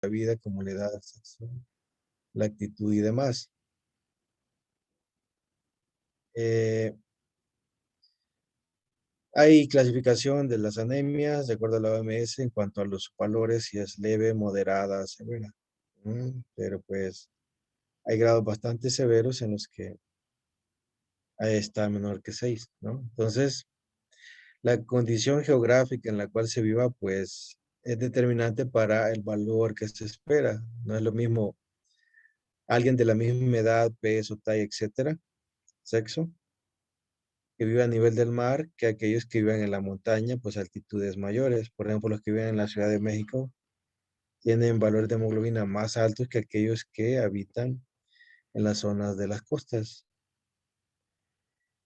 la vida, como la edad, el sexo, la actitud y demás. Eh, Hay clasificación de las anemias de acuerdo a la OMS en cuanto a los valores, si es leve, moderada, severa. Pero pues hay grados bastante severos en los que está menor que 6, ¿no? Entonces, la condición geográfica en la cual se viva, pues, es determinante para el valor que se espera. No es lo mismo alguien de la misma edad, peso, talla, etcétera, sexo, que vive a nivel del mar, que aquellos que viven en la montaña, pues altitudes mayores. Por ejemplo, los que viven en la Ciudad de México tienen valores de hemoglobina más altos que aquellos que habitan en las zonas de las costas.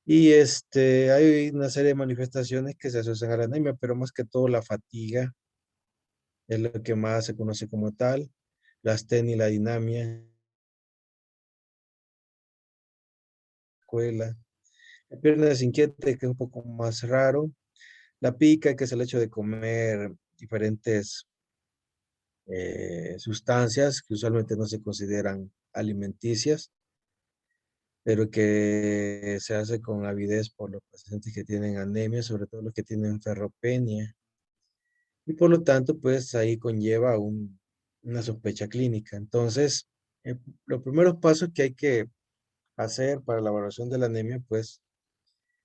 Y hay una serie de manifestaciones que se asocian a la anemia, pero más que todo la fatiga es lo que más se conoce como tal, la astenia y la dinamia, escuela, la pierna desinquieta, que es un poco más raro, la pica, que es el hecho de comer diferentes sustancias que usualmente no se consideran alimenticias, pero que se hace con avidez por los pacientes que tienen anemia, sobre todo los que tienen ferropenia. Y por lo tanto, pues ahí conlleva una sospecha clínica. Entonces, los primeros pasos que hay que hacer para la evaluación de la anemia, pues,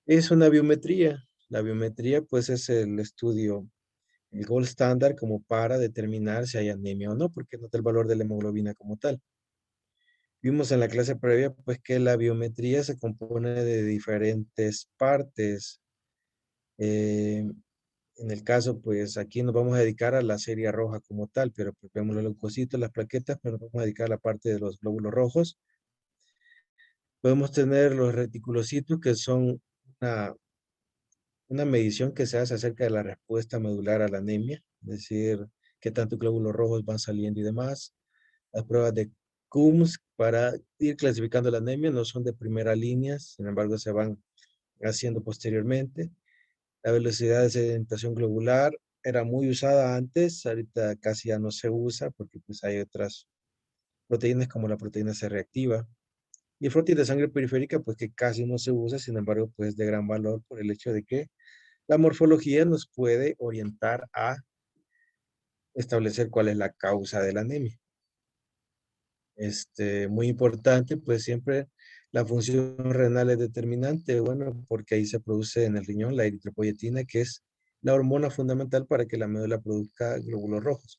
es una biometría. La biometría, pues, es el estudio, el gold standard como para determinar si hay anemia o no, porque no está el valor de la hemoglobina como tal. Vimos en la clase previa, pues, que la biometría se compone de diferentes partes. Eh, En el caso, pues aquí nos vamos a dedicar a la serie roja como tal, pero pues vemos los leucocitos, las plaquetas, pero nos vamos a dedicar a la parte de los glóbulos rojos. Podemos tener los reticulocitos, que son una, una medición que se hace acerca de la respuesta medular a la anemia, es decir, qué tantos glóbulos rojos van saliendo y demás. Las pruebas de Coombs para ir clasificando la anemia no son de primera línea, sin embargo se van haciendo posteriormente. La velocidad de sedimentación globular era muy usada antes, ahorita casi ya no se usa porque pues hay otras proteínas como la proteína C reactiva. Y el frotis de sangre periférica pues que casi no se usa, sin embargo pues de gran valor por el hecho de que la morfología nos puede orientar a establecer cuál es la causa de la anemia. Muy importante, pues siempre la función renal es determinante, bueno, porque ahí se produce en el riñón la eritropoyetina, que es la hormona fundamental para que la médula produzca glóbulos rojos.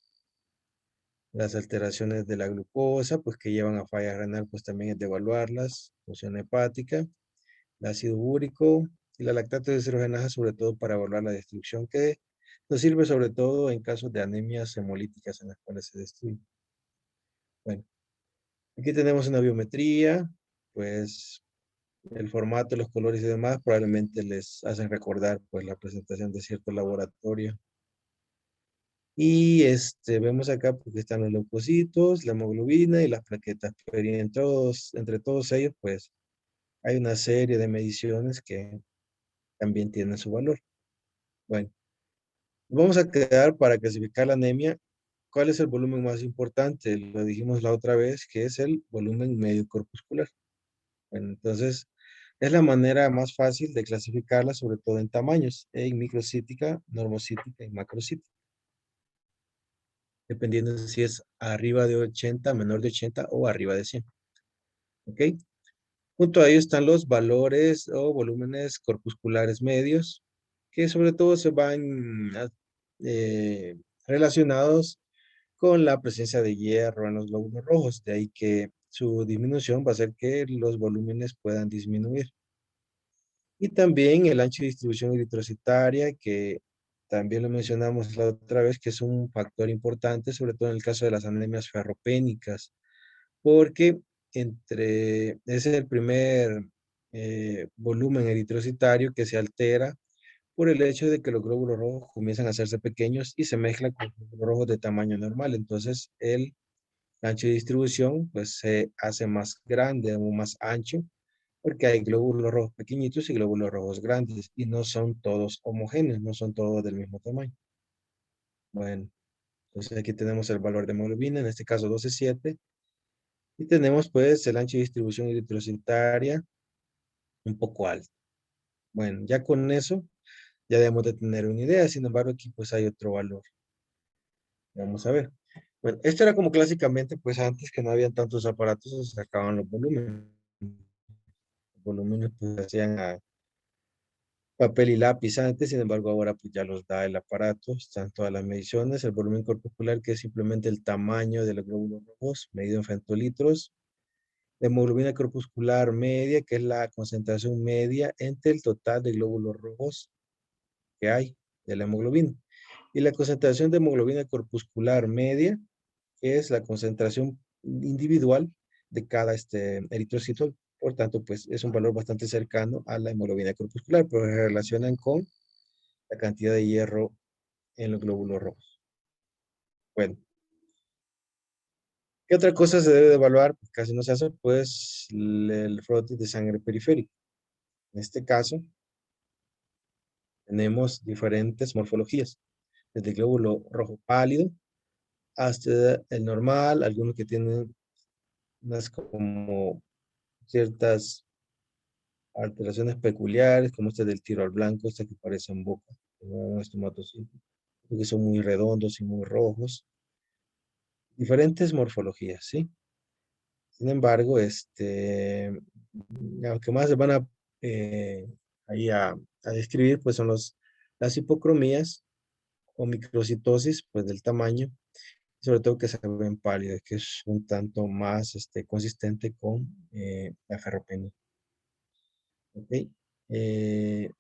Las alteraciones de la glucosa, pues que llevan a falla renal, pues también es de evaluarlas, función hepática, el ácido úrico y la lactato deshidrogenasa, sobre todo para evaluar la destrucción, que nos sirve sobre todo en casos de anemias hemolíticas en las cuales se destruye. Bueno, aquí tenemos una biometría, pues el formato, los colores y demás probablemente les hacen recordar pues la presentación de cierto laboratorio. Y vemos acá porque están los leucocitos, la hemoglobina y las plaquetas, pero entre todos ellos pues hay una serie de mediciones que también tienen su valor. Bueno, vamos a quedar para clasificar la anemia. ¿Cuál es el volumen más importante? Lo dijimos la otra vez, que es el volumen medio corpuscular. Bueno, entonces, es la manera más fácil de clasificarla, sobre todo en tamaños, en microcítica, normocítica y macrocítica, dependiendo de si es arriba de 80, menor de 80 o arriba de 100. ¿Ok? Junto a ello están los valores o volúmenes corpusculares medios, que sobre todo se van eh, relacionados con la presencia de hierro en los glóbulos rojos, de ahí que su disminución va a hacer que los volúmenes puedan disminuir. Y también el ancho de distribución eritrocitaria, que también lo mencionamos la otra vez, que es un factor importante, sobre todo en el caso de las anemias ferropénicas, porque ese es el primer volumen eritrocitario que se altera por el hecho de que los glóbulos rojos comienzan a hacerse pequeños y se mezclan con glóbulos rojos de tamaño normal. Entonces, el ancho de distribución pues se hace más grande o más ancho porque hay glóbulos rojos pequeñitos y glóbulos rojos grandes y no son todos homogéneos, no son todos del mismo tamaño. Bueno, Entonces aquí tenemos el valor de hemoglobina, en este caso 12,7. Y tenemos pues el ancho de distribución eritrocitaria un poco alto. Bueno, ya con eso ya debemos de tener una idea. Sin embargo, aquí pues hay otro valor. Vamos a ver. Bueno, esto era como clásicamente, pues antes que no habían tantos aparatos, se sacaban los volúmenes. Los volúmenes pues se hacían a papel y lápiz antes, sin embargo ahora pues ya los da el aparato, están todas las mediciones, el volumen corpuscular que es simplemente el tamaño de los glóbulos rojos, medido en femtolitros, la hemoglobina corpuscular media, que es la concentración media entre el total de glóbulos rojos que hay de la hemoglobina, y la concentración de hemoglobina corpuscular media, que es la concentración individual de cada eritrocito. Por tanto, pues es un valor bastante cercano a la hemoglobina corpuscular, pero se relacionan con la cantidad de hierro en los glóbulos rojos. Bueno, ¿qué otra cosa se debe de evaluar? Pues casi no se hace, pues el frotis de sangre periférico. En este caso, tenemos diferentes morfologías, desde el glóbulo rojo pálido hasta el normal, algunos que tienen unas como ciertas alteraciones peculiares, como este del tiro al blanco, este que parece en boca, un estomatocito, que son muy redondos y muy rojos. Diferentes morfologías, ¿sí? Sin embargo, lo que más se van a, eh, ahí a describir, pues son las hipocromías o microcitosis, pues del tamaño, sobre todo que se ven pálidas, que es un tanto más consistente con la ferropenia. ¿Ok? Eh,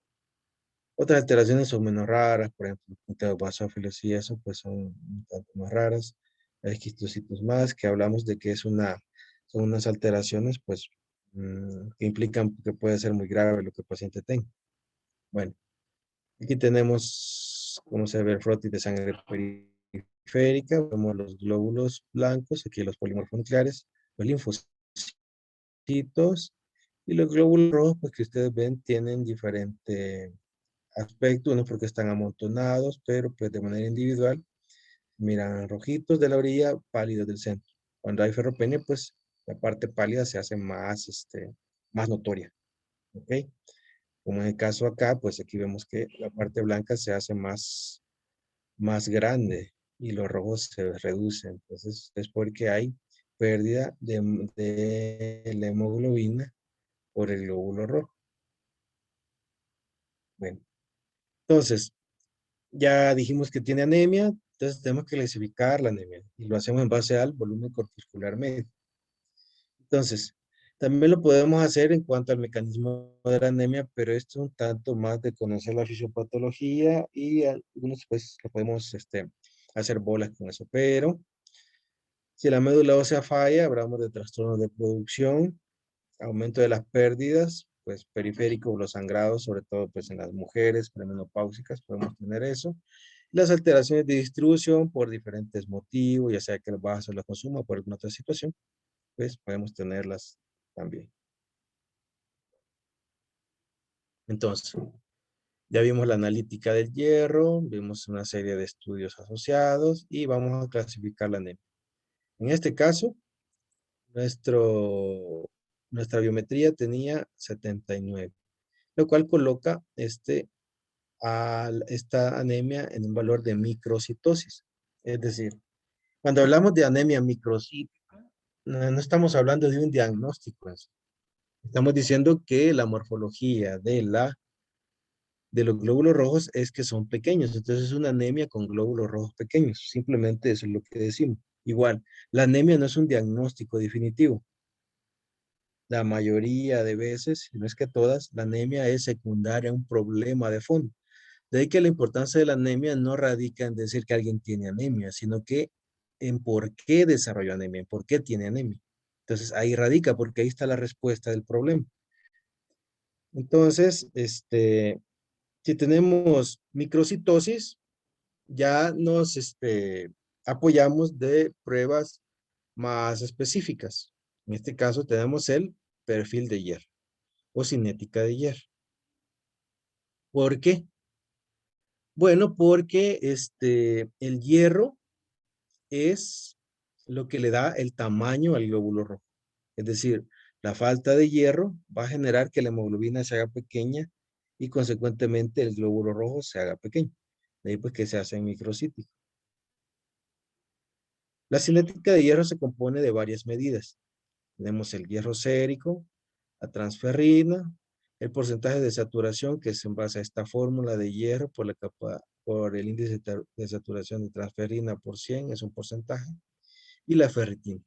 Otras alteraciones son menos raras, por ejemplo, los punteos basófilos y eso, pues son un tanto más raras. Hay quistocitos más, que hablamos de que son unas alteraciones, pues, que implican que puede ser muy grave lo que el paciente tenga. Bueno, aquí tenemos cómo se ve el frotis de sangre periférica, vemos los glóbulos blancos, aquí los polímorfos nucleares, los linfocitos y los glóbulos rojos, pues que ustedes ven tienen diferente aspecto, uno porque están amontonados, pero pues de manera individual, miran rojitos de la orilla, pálidos del centro. Cuando hay ferropenia, pues la parte pálida se hace más, más notoria, ¿ok? Como en el caso acá, pues aquí vemos que la parte blanca se hace más grande y los rojos se reducen. Entonces es porque hay pérdida de la hemoglobina por el glóbulo rojo. Bueno, entonces, ya dijimos que tiene anemia, entonces tenemos que clasificar la anemia y lo hacemos en base al volumen corpuscular medio. Entonces, también lo podemos hacer en cuanto al mecanismo de la anemia, pero esto es un tanto más de conocer la fisiopatología y algunos pues lo podemos hacer bolas con eso. Pero si la médula ósea falla, hablamos de trastornos de producción, aumento de las pérdidas, pues periférico, los sangrados, sobre todo pues en las mujeres premenopáusicas podemos tener eso. Las alteraciones de distribución por diferentes motivos, ya sea que el vaso la consuma por alguna otra situación, pues podemos tenerlas también. Entonces, ya vimos la analítica del hierro, vimos una serie de estudios asociados y vamos a clasificar la anemia. En este caso, nuestra biometría tenía 79, lo cual coloca esta anemia en un valor de microcitosis. Es decir, cuando hablamos de anemia microcítica, no estamos hablando de un diagnóstico. Estamos diciendo que la morfología de los glóbulos rojos es que son pequeños. Entonces es una anemia con glóbulos rojos pequeños. Simplemente eso es lo que decimos. Igual, la anemia no es un diagnóstico definitivo. La mayoría de veces, si no es que todas, la anemia es secundaria a un problema de fondo. De ahí que la importancia de la anemia no radica en decir que alguien tiene anemia, sino que en por qué desarrolló anemia, en por qué tiene anemia. Entonces ahí radica, porque ahí está la respuesta del problema. Entonces, si tenemos microcitosis, ya nos apoyamos de pruebas más específicas. En este caso tenemos el perfil de hierro o cinética de hierro. ¿Por qué? Bueno, porque el hierro es lo que le da el tamaño al glóbulo rojo. Es decir, la falta de hierro va a generar que la hemoglobina se haga pequeña y consecuentemente el glóbulo rojo se haga pequeño. De ahí pues que se hace microcítico. La cinética de hierro se compone de varias medidas. Tenemos el hierro sérico, la transferrina, el porcentaje de saturación, que es en base a esta fórmula de hierro por el índice de saturación de transferrina por 100, es un porcentaje, y la ferritina.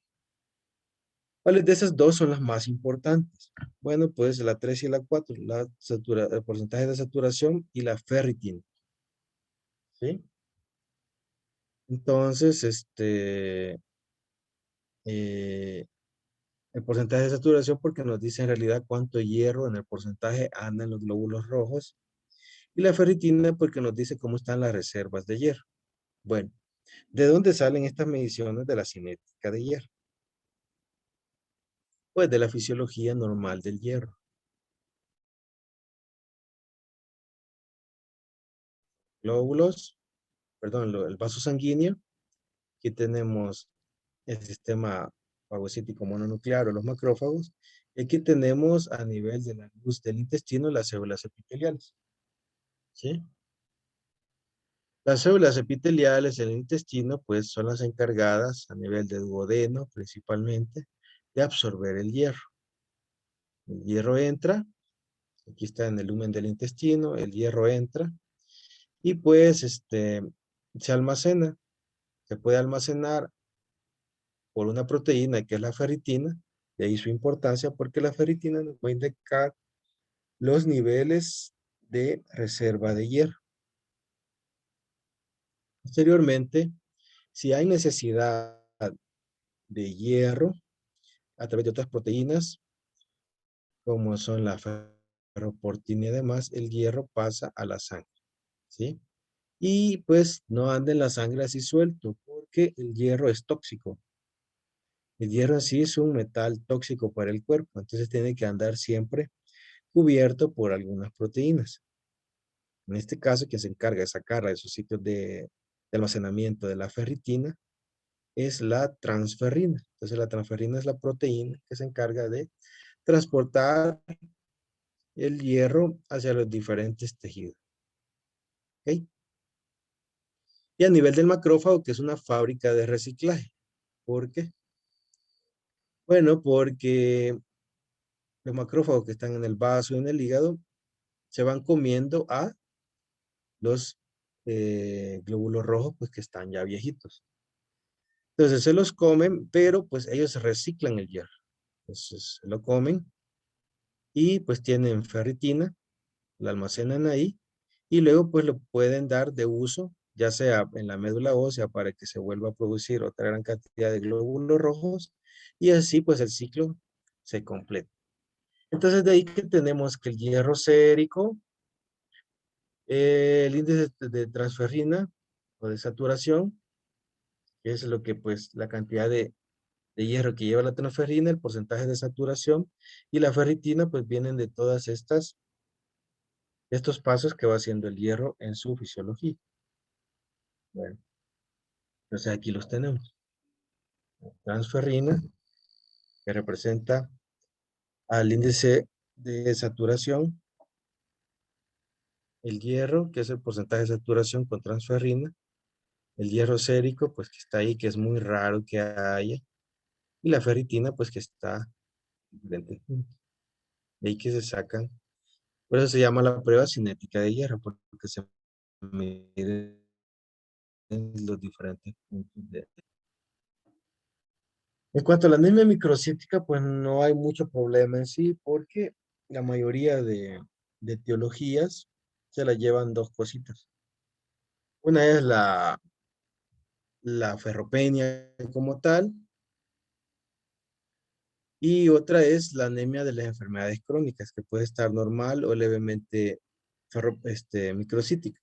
¿Cuáles de esas dos son las más importantes? Bueno, pues la 3 y la 4, el porcentaje de saturación y la ferritina. ¿Sí? Entonces, eh, el porcentaje de saturación porque nos dice en realidad cuánto hierro en el porcentaje anda en los glóbulos rojos. Y la ferritina porque nos dice cómo están las reservas de hierro. Bueno, ¿de dónde salen estas mediciones de la cinética de hierro? Pues de la fisiología normal del hierro. Glóbulos, perdón, el vaso sanguíneo. Aquí tenemos el sistema fagocítico mononuclear o los macrófagos. Y aquí tenemos a nivel de la luz del intestino las células epiteliales. ¿Sí? Las células epiteliales en el intestino, pues, son las encargadas a nivel del duodeno, principalmente, de absorber el hierro. El hierro entra, aquí está en el lumen del intestino, el hierro entra y pues, se almacena, se puede almacenar por una proteína que es la ferritina, de ahí su importancia porque la ferritina nos va a indicar los niveles de reserva de hierro. Posteriormente, si hay necesidad de hierro a través de otras proteínas, como son la ferroportina y demás, el hierro pasa a la sangre, ¿sí? Y pues no anda en la sangre así suelto, porque el hierro es tóxico. El hierro así es un metal tóxico para el cuerpo, entonces tiene que andar siempre cubierto por algunas proteínas. En este caso, quien se encarga de sacarla de esos sitios de almacenamiento de la ferritina es la transferrina. Entonces la transferrina es la proteína que se encarga de transportar el hierro hacia los diferentes tejidos. ¿Ok? Y a nivel del macrófago, que es una fábrica de reciclaje. ¿Por qué? Bueno, porque los macrófagos que están en el vaso y en el hígado se van comiendo a los glóbulos rojos, pues que están ya viejitos. Entonces se los comen, pero pues ellos reciclan el hierro. Entonces se lo comen y pues tienen ferritina, la almacenan ahí y luego pues lo pueden dar de uso, ya sea en la médula ósea para que se vuelva a producir otra gran cantidad de glóbulos rojos y así pues el ciclo se completa. Entonces de ahí que tenemos que el hierro sérico, el índice de transferrina o de saturación, que es lo que pues la cantidad de hierro que lleva la transferrina, el porcentaje de saturación y la ferritina pues vienen de todas estos pasos que va haciendo el hierro en su fisiología. Bueno, entonces aquí los tenemos. Transferrina, que representa al índice de saturación, el hierro, que es el porcentaje de saturación con transferrina, el hierro sérico, pues que está ahí, que es muy raro que haya, y la ferritina, pues que está en diferentes puntos. De ahí que se sacan. Por eso se llama la prueba cinética de hierro, porque se miden los diferentes puntos de... En cuanto a la anemia microcítica, pues no hay mucho problema en sí, porque la mayoría de etiologías se la llevan dos cositas. Una es la ferropenia como tal, y otra es la anemia de las enfermedades crónicas, que puede estar normal o levemente microcítica.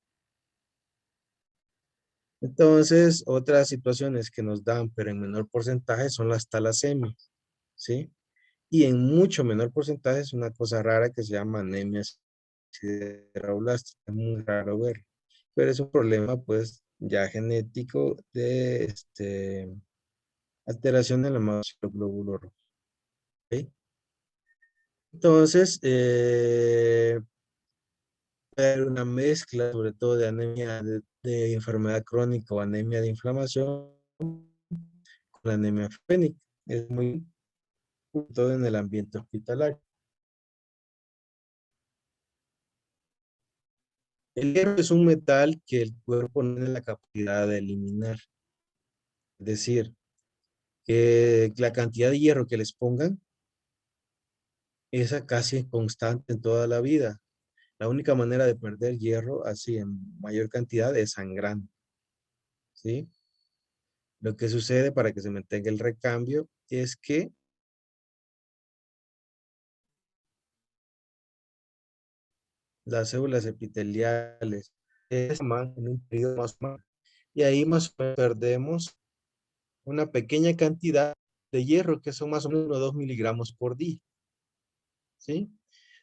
Entonces, otras situaciones que nos dan, pero en menor porcentaje, son las talasemias, ¿sí? Y en mucho menor porcentaje es una cosa rara que se llama anemia sideroblastia. Es muy raro ver, pero es un problema, pues, ya genético de alteración en la glóbulo rojo. ¿Ok? Entonces, puede haber una mezcla, sobre todo de anemia de enfermedad crónica o anemia de inflamación con la anemia fénica. Es muy todo en el ambiente hospitalario. El hierro es un metal que el cuerpo no tiene la capacidad de eliminar. Es decir, que la cantidad de hierro que les pongan es casi constante en toda la vida. La única manera de perder hierro así en mayor cantidad es sangrando, ¿sí? Lo que sucede para que se mantenga el recambio es que las células epiteliales se forman en un periodo más o menos, y ahí más o menos perdemos una pequeña cantidad de hierro, que son más o menos unos 2 miligramos por día, ¿sí?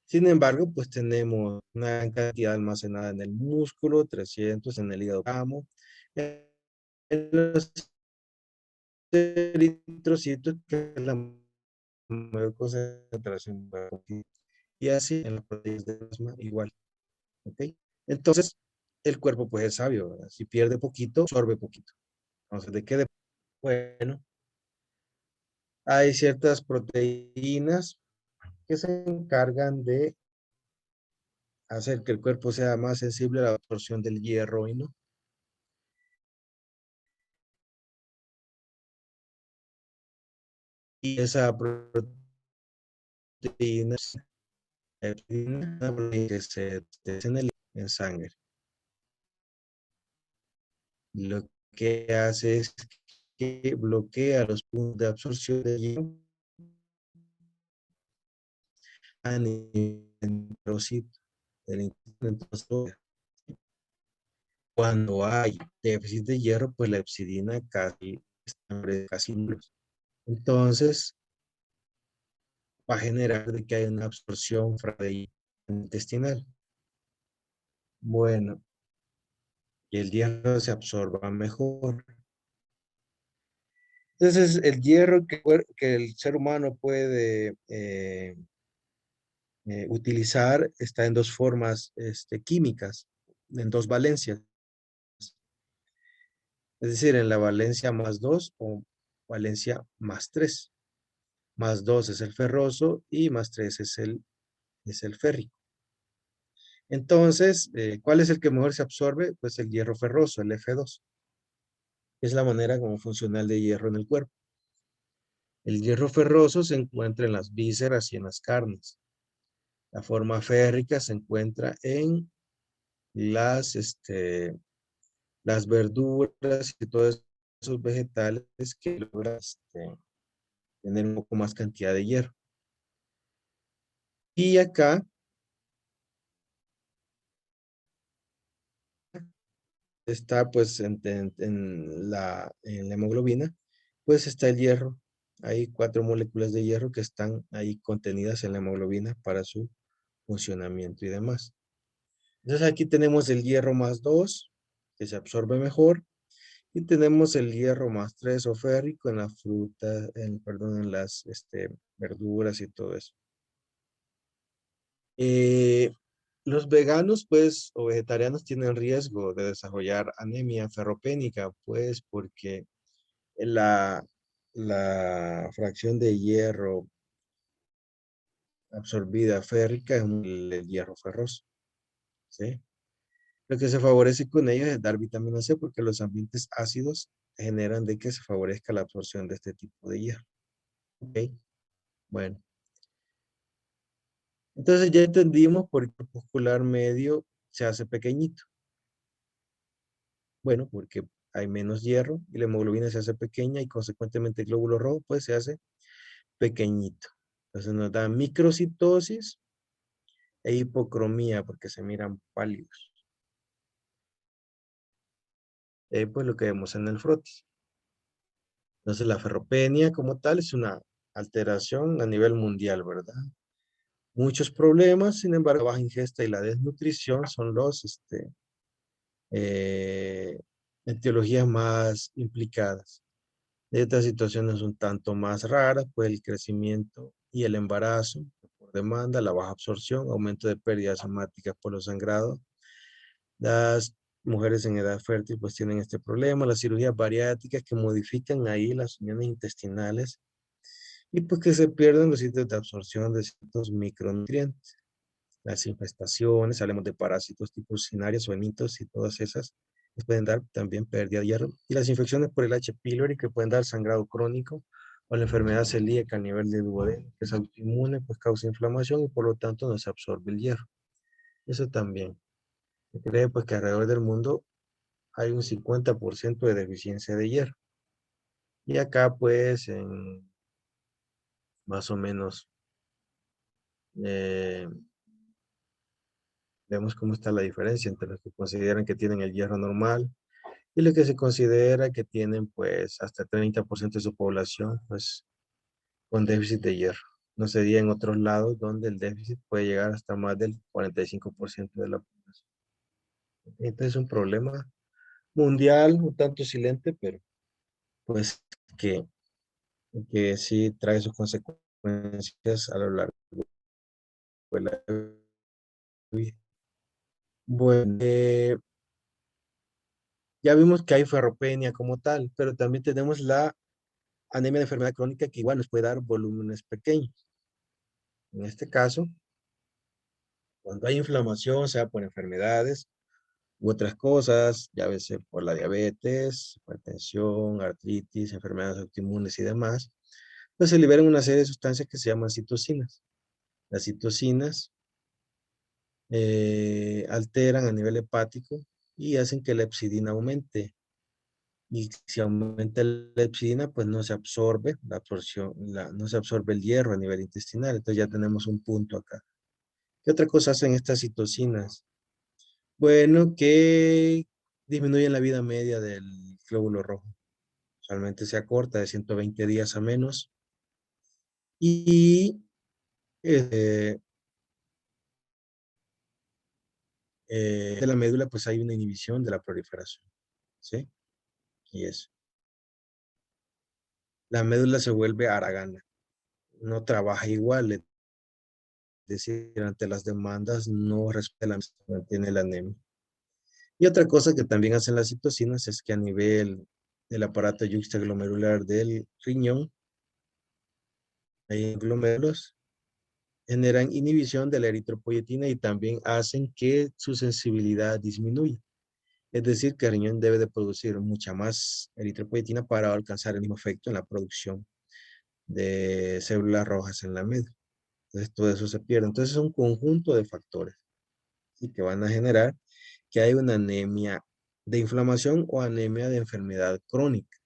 Sin embargo, pues tenemos una gran cantidad almacenada en el músculo, 300 en el hígado, en los eritrocitos, que es la mayor concentración, y así en las proteínas de plasma igual, ¿ok? Entonces, el cuerpo pues es sabio, ¿verdad? Si pierde poquito, absorbe poquito. Entonces, ¿de qué? Bueno, hay ciertas proteínas que se encargan de hacer que el cuerpo sea más sensible a la absorción del hierro y no. Y esa proteína, una proteína que se en en sangre. Lo que hace es que bloquea los puntos de absorción de hierro a nivel del intestino. Cuando hay déficit de hierro, pues la epsidina casi nula. Entonces, va a generar de que haya una absorción intestinal. Bueno, y el hierro se absorba mejor. Entonces, el hierro que el ser humano puede utilizar está en dos formas químicas, en dos valencias. Es decir, en la valencia más 2 o valencia más 3. Más 2 es el ferroso y más 3 es el férrico. Entonces, ¿cuál es el que mejor se absorbe? Pues el hierro ferroso, el F2. Es la manera como funciona el de hierro en el cuerpo. El hierro ferroso se encuentra en las vísceras y en las carnes. La forma férrica se encuentra en las verduras y todos esos vegetales que logran tener un poco más cantidad de hierro. Y acá está pues en la hemoglobina, pues está el hierro. Hay 4 moléculas de hierro que están ahí contenidas en la hemoglobina para su funcionamiento y demás. Entonces aquí tenemos el hierro más 2, que se absorbe mejor, y tenemos el hierro más 3 o férrico en la fruta, perdón, en las verduras y todo eso. Eh, los veganos, pues, o vegetarianos tienen riesgo de desarrollar anemia ferropénica, pues, porque la, la fracción de hierro absorbida férrica es el hierro ferroso, ¿sí? Lo que se favorece con ellos es dar vitamina C porque los ambientes ácidos generan de que se favorezca la absorción de este tipo de hierro. ¿Ok? Bueno, entonces ya entendimos por qué el muscular medio se hace pequeñito. Bueno, porque hay menos hierro y la hemoglobina se hace pequeña y consecuentemente el glóbulo rojo pues se hace pequeñito. Entonces nos da microcitosis e hipocromía porque se miran pálidos. Pues lo que vemos en el frotis. Entonces la ferropenia como tal es una alteración a nivel mundial, ¿verdad? Muchos problemas, sin embargo, la baja ingesta y la desnutrición son eh, etiologías más implicadas. De estas situaciones un tanto más raras, pues el crecimiento y el embarazo por demanda, la baja absorción, aumento de pérdidas somáticas por los sangrados. Las mujeres en edad fértil pues tienen este problema, las cirugías bariátricas que modifican ahí las uniones intestinales y pues que se pierden los sitios de absorción de ciertos micronutrientes. Las infestaciones, hablemos de parásitos tipo cinarios o enitos y todas esas, les pueden dar también pérdida de hierro. Y las infecciones por el H. pylori que pueden dar sangrado crónico o la enfermedad celíaca a nivel del duodeno, que es autoinmune, pues causa inflamación y por lo tanto no se absorbe el hierro. Eso también. Se cree pues que alrededor del mundo hay un 50% de deficiencia de hierro. Y acá pues en más o menos eh, vemos cómo está la diferencia entre los que consideran que tienen el hierro normal y los que se considera que tienen pues hasta 30% de su población pues con déficit de hierro. No sería en otros lados donde el déficit puede llegar hasta más del 45% de la población. Entonces es un problema mundial, un tanto silente, pero pues que, que sí trae sus consecuencias a lo largo de la vida. Bueno, ya vimos que hay ferropenia como tal, pero también tenemos la anemia de enfermedad crónica que igual nos puede dar volúmenes pequeños. En este caso, cuando hay inflamación, sea por enfermedades u otras cosas, ya veces por la diabetes, hipertensión, artritis, enfermedades autoinmunes y demás, pues se liberan una serie de sustancias que se llaman citocinas. Las citocinas alteran a nivel hepático y hacen que la hepcidina aumente. Y si aumenta la hepcidina, pues no se absorbe la absorción, no se absorbe el hierro a nivel intestinal. Entonces ya tenemos un punto acá. ¿Qué otra cosa hacen estas citocinas? Bueno, que disminuyen la vida media del glóbulo rojo. Usualmente se acorta de 120 días a menos. Y eh, de la médula, pues hay una inhibición de la proliferación. ¿Sí? Y eso. La médula se vuelve haragana. No trabaja igual. Es decir, ante las demandas no respeta la mantiene la anemia. Y otra cosa que también hacen las citocinas es que a nivel del aparato yuxtaglomerular del riñón, hay glómerulos generan inhibición de la eritropoyetina y también hacen que su sensibilidad disminuya. Es decir, que el riñón debe de producir mucha más eritropoyetina para alcanzar el mismo efecto en la producción de células rojas en la médula. Entonces, todo eso se pierde. Entonces, es un conjunto de factores y que van a generar que hay una anemia de inflamación o anemia de enfermedad crónica,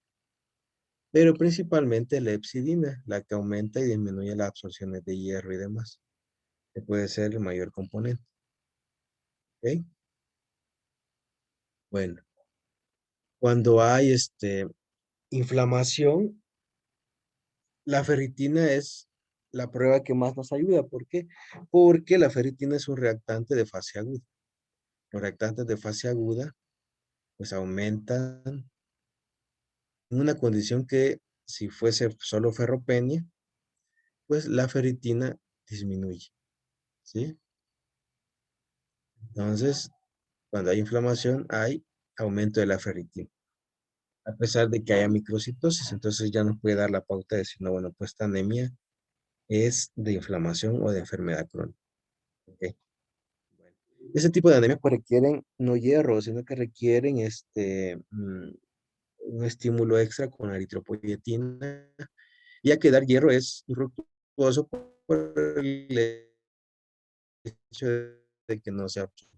pero principalmente la hepcidina, la que aumenta y disminuye las absorciones de hierro y demás, que puede ser el mayor componente. ¿Ok? Bueno, cuando hay inflamación, la ferritina es la prueba que más nos ayuda. ¿Por qué? Porque la ferritina es un reactante de fase aguda. Los reactantes de fase aguda pues aumentan en una condición que si fuese solo ferropenia, pues la ferritina disminuye, ¿sí? Entonces, cuando hay inflamación, hay aumento de la ferritina. A pesar de que haya microcitosis, entonces ya nos puede dar la pauta de decir, no, bueno, pues esta anemia es de inflamación o de enfermedad crónica. ¿Ok? Bueno, ese tipo de anemias pues requieren no hierro, sino que requieren un estímulo extra con la eritropoyetina, ya que dar hierro es infructuoso por el hecho de que no se absorbe.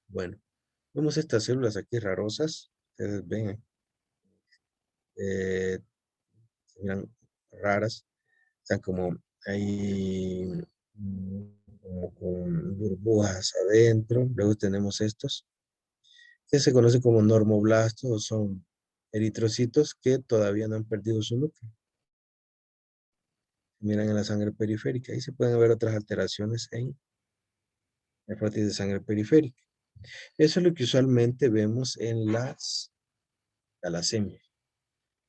Bueno, vemos estas células aquí rarosas, ustedes ven, eh, se miran raras, están como ahí como con burbujas adentro. Luego tenemos estos que se conocen como normoblastos o son eritrocitos que todavía no han perdido su núcleo. Miran en la sangre periférica y se pueden ver otras alteraciones en la hepatitis de sangre periférica. Eso es lo que usualmente vemos en las talasemia.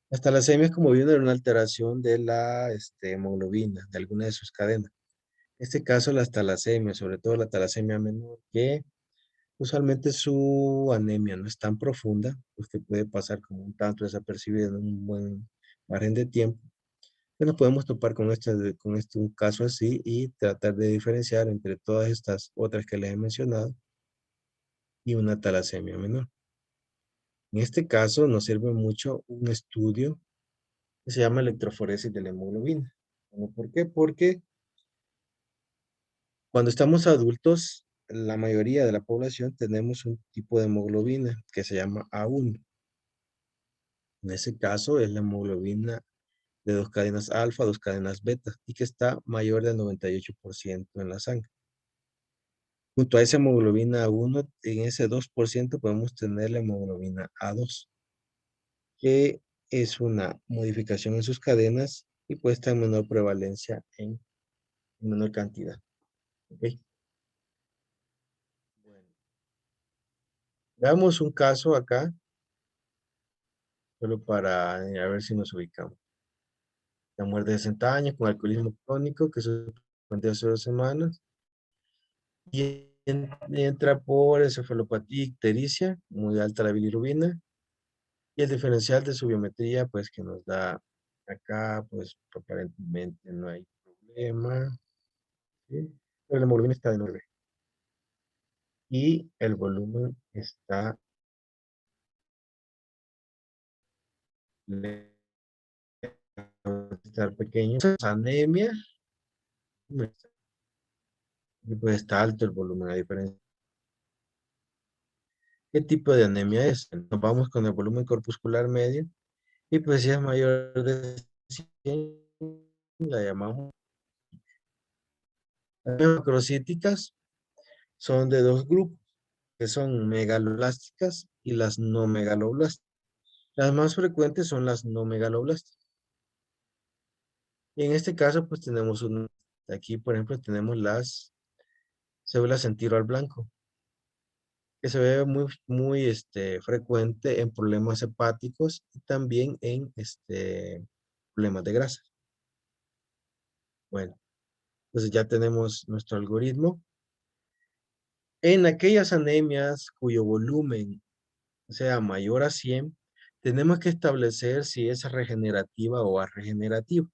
La talasemia es como viene de una alteración de la hemoglobina, de alguna de sus cadenas. En este caso, las talasemias, sobre todo la talasemia menor, que usualmente su anemia no es tan profunda, pues que puede pasar como un tanto desapercibida en un buen margen de tiempo. Pues nos podemos topar con un caso así y tratar de diferenciar entre todas estas otras que les he mencionado y una talasemia menor. En este caso nos sirve mucho un estudio que se llama electroforesis de la hemoglobina. Bueno, ¿por qué? Porque cuando estamos adultos, la mayoría de la población tenemos un tipo de hemoglobina que se llama A1. En ese caso es la hemoglobina de dos cadenas alfa, dos cadenas beta, y que está mayor del 98% en la sangre. Junto a esa hemoglobina A1, en ese 2% podemos tener la hemoglobina A2, que es una modificación en sus cadenas y puede estar en menor prevalencia en menor cantidad. ¿Ok? Bueno, veamos un caso acá, solo para a ver si nos ubicamos. La muerte de 60 años con alcoholismo crónico que se suspendió hace 2 semanas y entra por encefalopatía ictericia, muy alta la bilirrubina, y el diferencial de su biometría, pues que nos da acá, pues aparentemente no hay problema, ¿sí? Pero la hemoglobina está de 9 y el volumen está leve, estar pequeño. Anemia, y pues está alto el volumen a diferencia. ¿Qué tipo de anemia es? Nos vamos con el volumen corpuscular medio y pues si es mayor de 100, la llamamos. Las macrocíticas son de dos grupos, que son megaloblásticas y las no megaloblásticas. Las más frecuentes son las no megaloblásticas. Y en este caso, pues tenemos aquí, por ejemplo, tenemos las células en tiro al blanco, que se ve muy frecuente en problemas hepáticos y también en problemas de grasa. Bueno, entonces ya tenemos nuestro algoritmo. En aquellas anemias cuyo volumen sea mayor a 100, tenemos que establecer si es regenerativa o arregenerativa.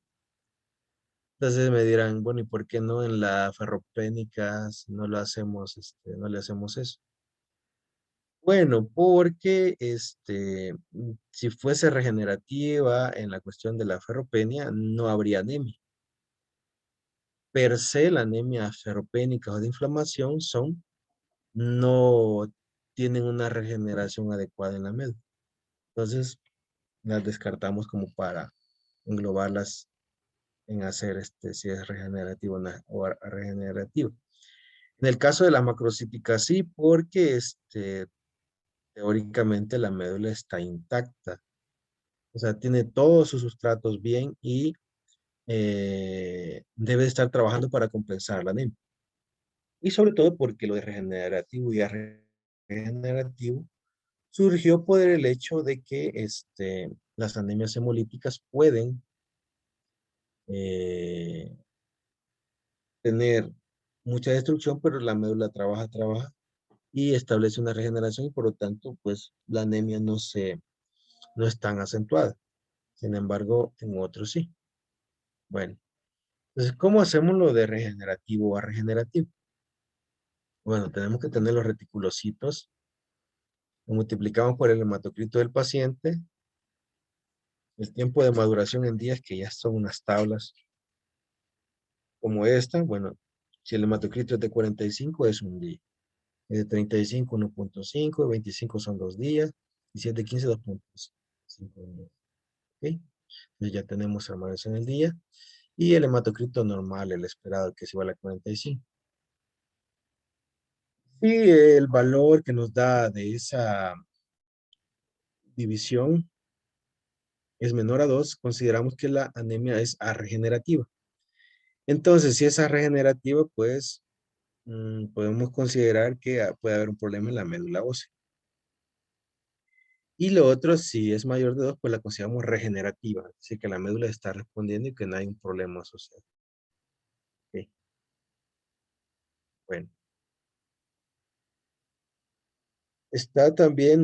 Entonces me dirán, bueno, ¿y por qué no en la ferropénica no lo hacemos, no le hacemos eso? Bueno, porque si fuese regenerativa en la cuestión de la ferropenia, no habría anemia. Per se, la anemia ferropénica o de inflamación no tienen una regeneración adecuada en la médula. Entonces, las descartamos como para englobarlas en hacer si es regenerativo o regenerativo. En el caso de la macrocítica sí, porque teóricamente la médula está intacta. O sea, tiene todos sus sustratos bien y debe estar trabajando para compensar la anemia. Y sobre todo porque lo de regenerativo y regenerativo surgió por el hecho de que las anemias hemolíticas pueden eh, tener mucha destrucción, pero la médula trabaja y establece una regeneración y por lo tanto, pues la anemia no es tan acentuada. Sin embargo, en otros sí. Bueno, entonces, ¿cómo hacemos lo de regenerativo a regenerativo? Bueno, tenemos que tener los reticulocitos, lo multiplicamos por el hematocrito del paciente, el tiempo de maduración en días, que ya son unas tablas como esta. Bueno, si el hematocrito es de 45, es un día. Es de 35, 1.5, de 25 son 2 días, y si es de 15, 2.5 días. ¿Ok? Entonces ya tenemos la maduración del día. Y el hematocrito normal, el esperado, que es igual a 45. Y el valor que nos da de esa división es menor a 2, consideramos que la anemia es arregenerativa. Entonces, si es arregenerativa, pues podemos considerar que puede haber un problema en la médula ósea. Y lo otro, si es mayor de 2, pues la consideramos regenerativa. Así que la médula está respondiendo y que no hay un problema asociado. Ok, bueno. Está también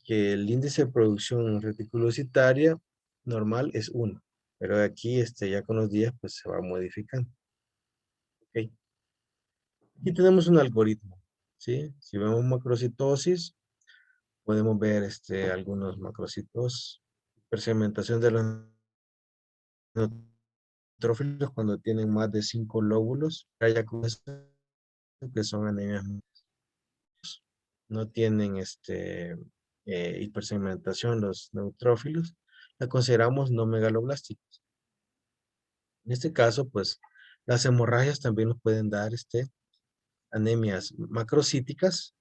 que el índice de producción reticulocitaria normal es 1. Pero aquí, ya con los días, pues se va modificando. Ok. Aquí tenemos un algoritmo, ¿sí? Si vemos macrocitosis, podemos ver algunos macrocitos, hipersegmentación de los neutrófilos cuando tienen más de 5 lóbulos, haya que son anemias, no tienen hipersegmentación los neutrófilos, la consideramos no megaloblásticos. En este caso, pues, las hemorragias también nos pueden dar anemias macrocíticas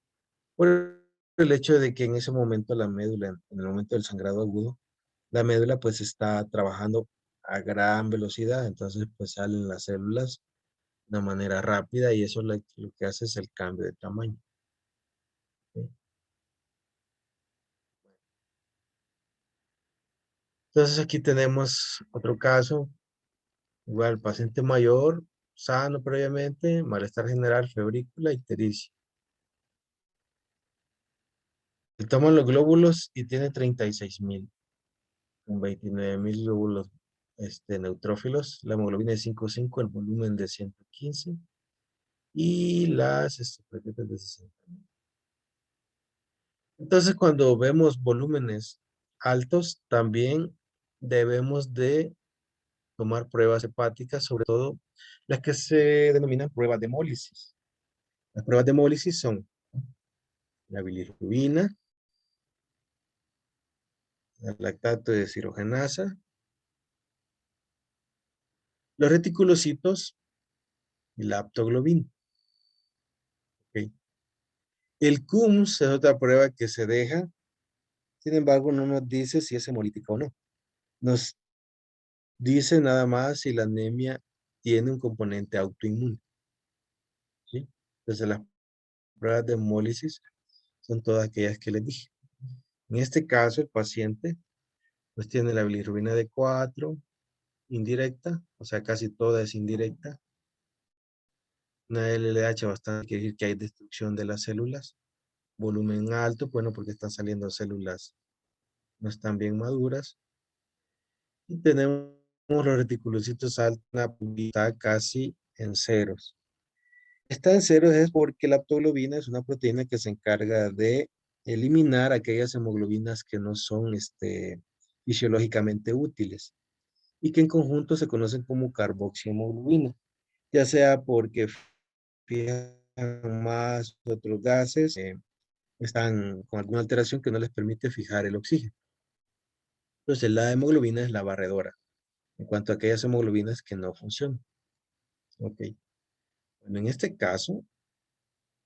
por el hecho de que en ese momento la médula, en el momento del sangrado agudo, la médula pues está trabajando a gran velocidad, entonces pues salen las células de una manera rápida y eso lo que hace es el cambio de tamaño. ¿Sí? Entonces aquí tenemos otro caso, igual paciente mayor, sano previamente, malestar general, febrícula, ictericia. Le toman los glóbulos y tiene 36,000, con 29,000 glóbulos neutrófilos, la hemoglobina de 5,5, el volumen de 115 y las plaquetas de 60. Entonces, cuando vemos volúmenes altos, también debemos de tomar pruebas hepáticas, sobre todo las que se denominan pruebas de hemólisis. Las pruebas de hemólisis son la bilirrubina, el lactato de deshidrogenasa, los reticulocitos y la aptoglobina. ¿Ok? El CUMS es otra prueba que se deja, sin embargo, no nos dice si es hemolítica o no. Nos dice nada más si la anemia tiene un componente autoinmune. ¿Sí? Entonces, las pruebas de hemólisis son todas aquellas que les dije. En este caso, el paciente pues tiene la bilirrubina de 4, indirecta, o sea, casi toda es indirecta. Una LLH bastante, quiere decir que hay destrucción de las células. Volumen alto, bueno, porque están saliendo células no están bien maduras. Y tenemos los reticulocitos altos, una punta casi en ceros. Está en ceros es porque la aptoglobina es una proteína que se encarga de eliminar aquellas hemoglobinas que no son fisiológicamente útiles y que en conjunto se conocen como carboxihemoglobina, ya sea porque fijan más otros gases, están con alguna alteración que no les permite fijar el oxígeno. Entonces la hemoglobina es la barredora en cuanto a aquellas hemoglobinas que no funcionan. Ok. Bueno, en este caso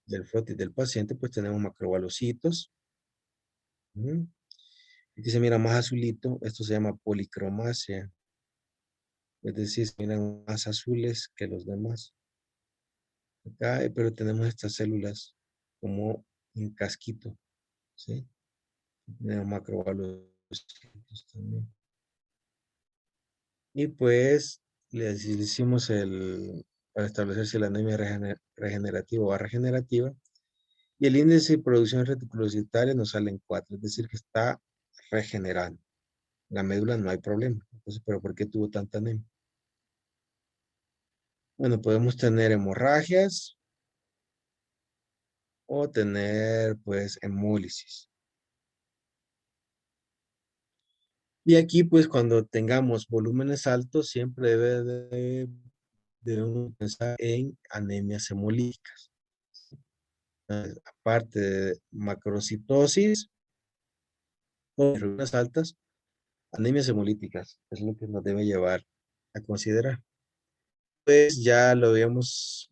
del frotis del paciente, pues tenemos macrobalocitos. Aquí se mira más azulito, esto se llama policromasia, es decir, se miran más azules que los demás. Acá, pero tenemos estas células como en casquito, ¿sí? Tenemos macrobalocitos también. Y pues le hicimos para establecer si la anemia es regenerativa o regenerativa. Y el índice de producción reticulocitaria nos sale en 4, es decir, que está regenerando. La médula no hay problema. Entonces, ¿pero por qué tuvo tanta anemia? Bueno, podemos tener hemorragias o tener, pues, hemólisis. Y aquí, pues, cuando tengamos volúmenes altos, siempre debemos pensar en anemias hemolíticas. Aparte de macrocitosis o volúmenes altas, anemias hemolíticas es lo que nos debe llevar a considerar. Pues ya lo habíamos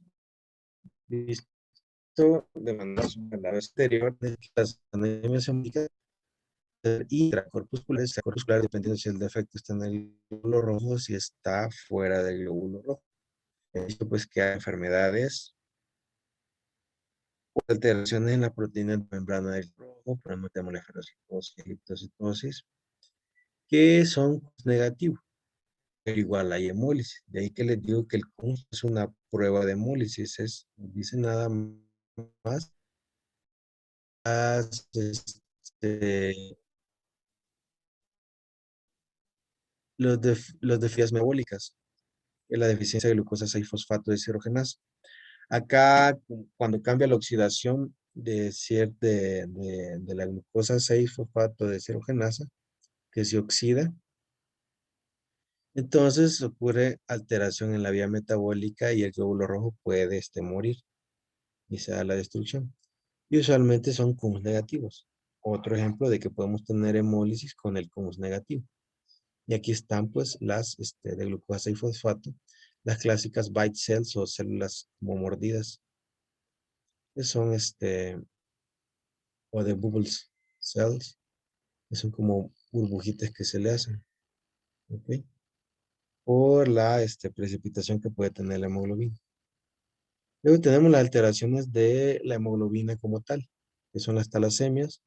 visto de manera la exterior de las anemias hemolíticas intracorpusculares, extracorpusculares, dependiendo si el defecto está en el glóbulo rojo, si está fuera del glóbulo rojo. Esto pues que hay enfermedades o alteraciones en la proteína de membrana del glóbulo rojo, tenemos la eferocitosis y liptocitosis, que son negativos, pero igual hay hemólisis. De ahí que les digo que el CUMS es una prueba de hemólisis, dice nada más los deficiencias metabólicas, que es la deficiencia de glucosa 6-fosfato deshidrogenasa. Acá, cuando cambia la oxidación de la glucosa 6-fosfato deshidrogenasa, que se oxida, entonces ocurre alteración en la vía metabólica y el glóbulo rojo puede morir y se da la destrucción. Y usualmente son CUMS negativos. Otro ejemplo de que podemos tener hemólisis con el CUMS negativo. Y aquí están pues las de glucosa 6-fosfato, las clásicas bite cells o células como mordidas, que son o de bubbles cells, que son como burbujitas que se le hacen, ¿ok? Por la precipitación que puede tener la hemoglobina. Luego tenemos las alteraciones de la hemoglobina como tal, que son las talasemias.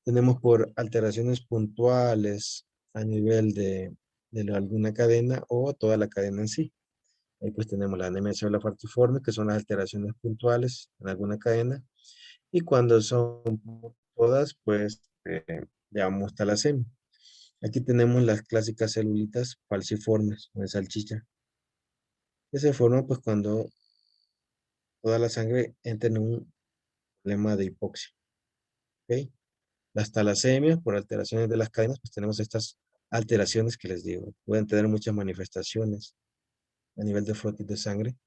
Tenemos por alteraciones puntuales a nivel de alguna cadena o toda la cadena en sí. Ahí pues tenemos la anemia celular falciforme, que son las alteraciones puntuales en alguna cadena. Y cuando son todas, pues llamamos talasemia. Aquí tenemos las clásicas celulitas falciformes o de salchicha, que se forman pues cuando toda la sangre entra en un problema de hipoxia. ¿Ok? Las talasemias, por alteraciones de las cadenas, pues tenemos estas alteraciones que les digo. Pueden tener muchas manifestaciones a nivel de frotis de sangre,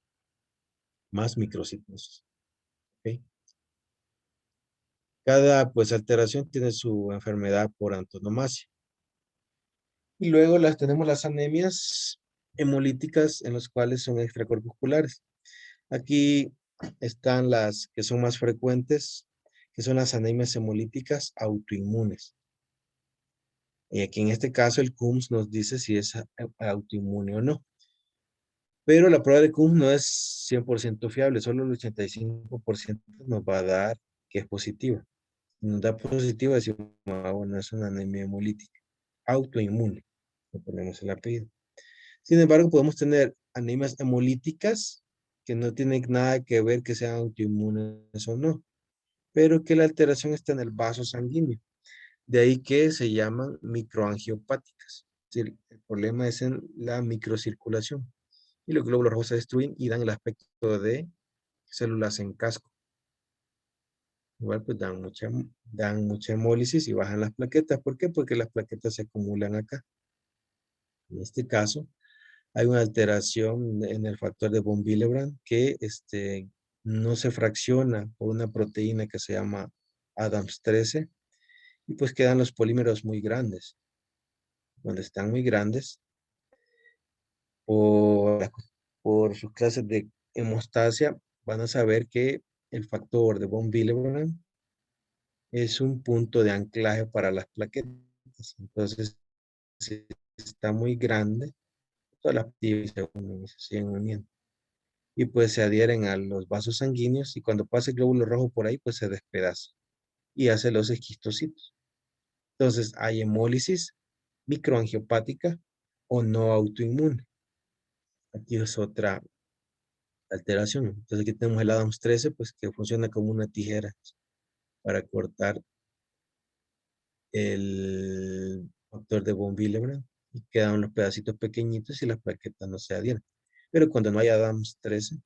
más microcitosis. ¿Ok? Cada pues alteración tiene su enfermedad por antonomasia. Y luego tenemos las anemias hemolíticas en las cuales son extracorpusculares. Aquí están las que son más frecuentes, que son las anemias hemolíticas autoinmunes. Y aquí en este caso el CUMS nos dice si es autoinmune o no. Pero la prueba de CUMS no es 100% fiable, solo el 85% nos va a dar que es positiva. Si nos da positivo, decimos, bueno, es una anemia hemolítica, autoinmune, le ponemos el apellido. Sin embargo, podemos tener anemias hemolíticas que no tienen nada que ver que sean autoinmunes o no, pero que la alteración está en el vaso sanguíneo. De ahí que se llaman microangiopáticas. Es decir, el problema es en la microcirculación. Y los glóbulos rojos se destruyen y dan el aspecto de células en casco. Igual pues dan mucha hemólisis y bajan las plaquetas. ¿Por qué? Porque las plaquetas se acumulan acá. En este caso, hay una alteración en el factor de von Willebrand que no se fracciona por una proteína que se llama Adams 13 y pues quedan los polímeros muy grandes. Cuando están muy grandes, por, por sus clases de hemostasia, van a saber que el factor de von Willebrand es un punto de anclaje para las plaquetas. Entonces, si está muy grande, todas las partículas se unen y se siguen uniendo. Y pues se adhieren a los vasos sanguíneos y cuando pasa el glóbulo rojo por ahí, pues se despedaza y hace los esquistocitos. Entonces, hay hemólisis microangiopática o no autoinmune. Aquí es otra alteración. Entonces, aquí tenemos el Adams 13, pues que funciona como una tijera para cortar el factor de von Willebrand y quedan los pedacitos pequeñitos y las plaquetas no se adhieren. Pero cuando no hay Adams 13,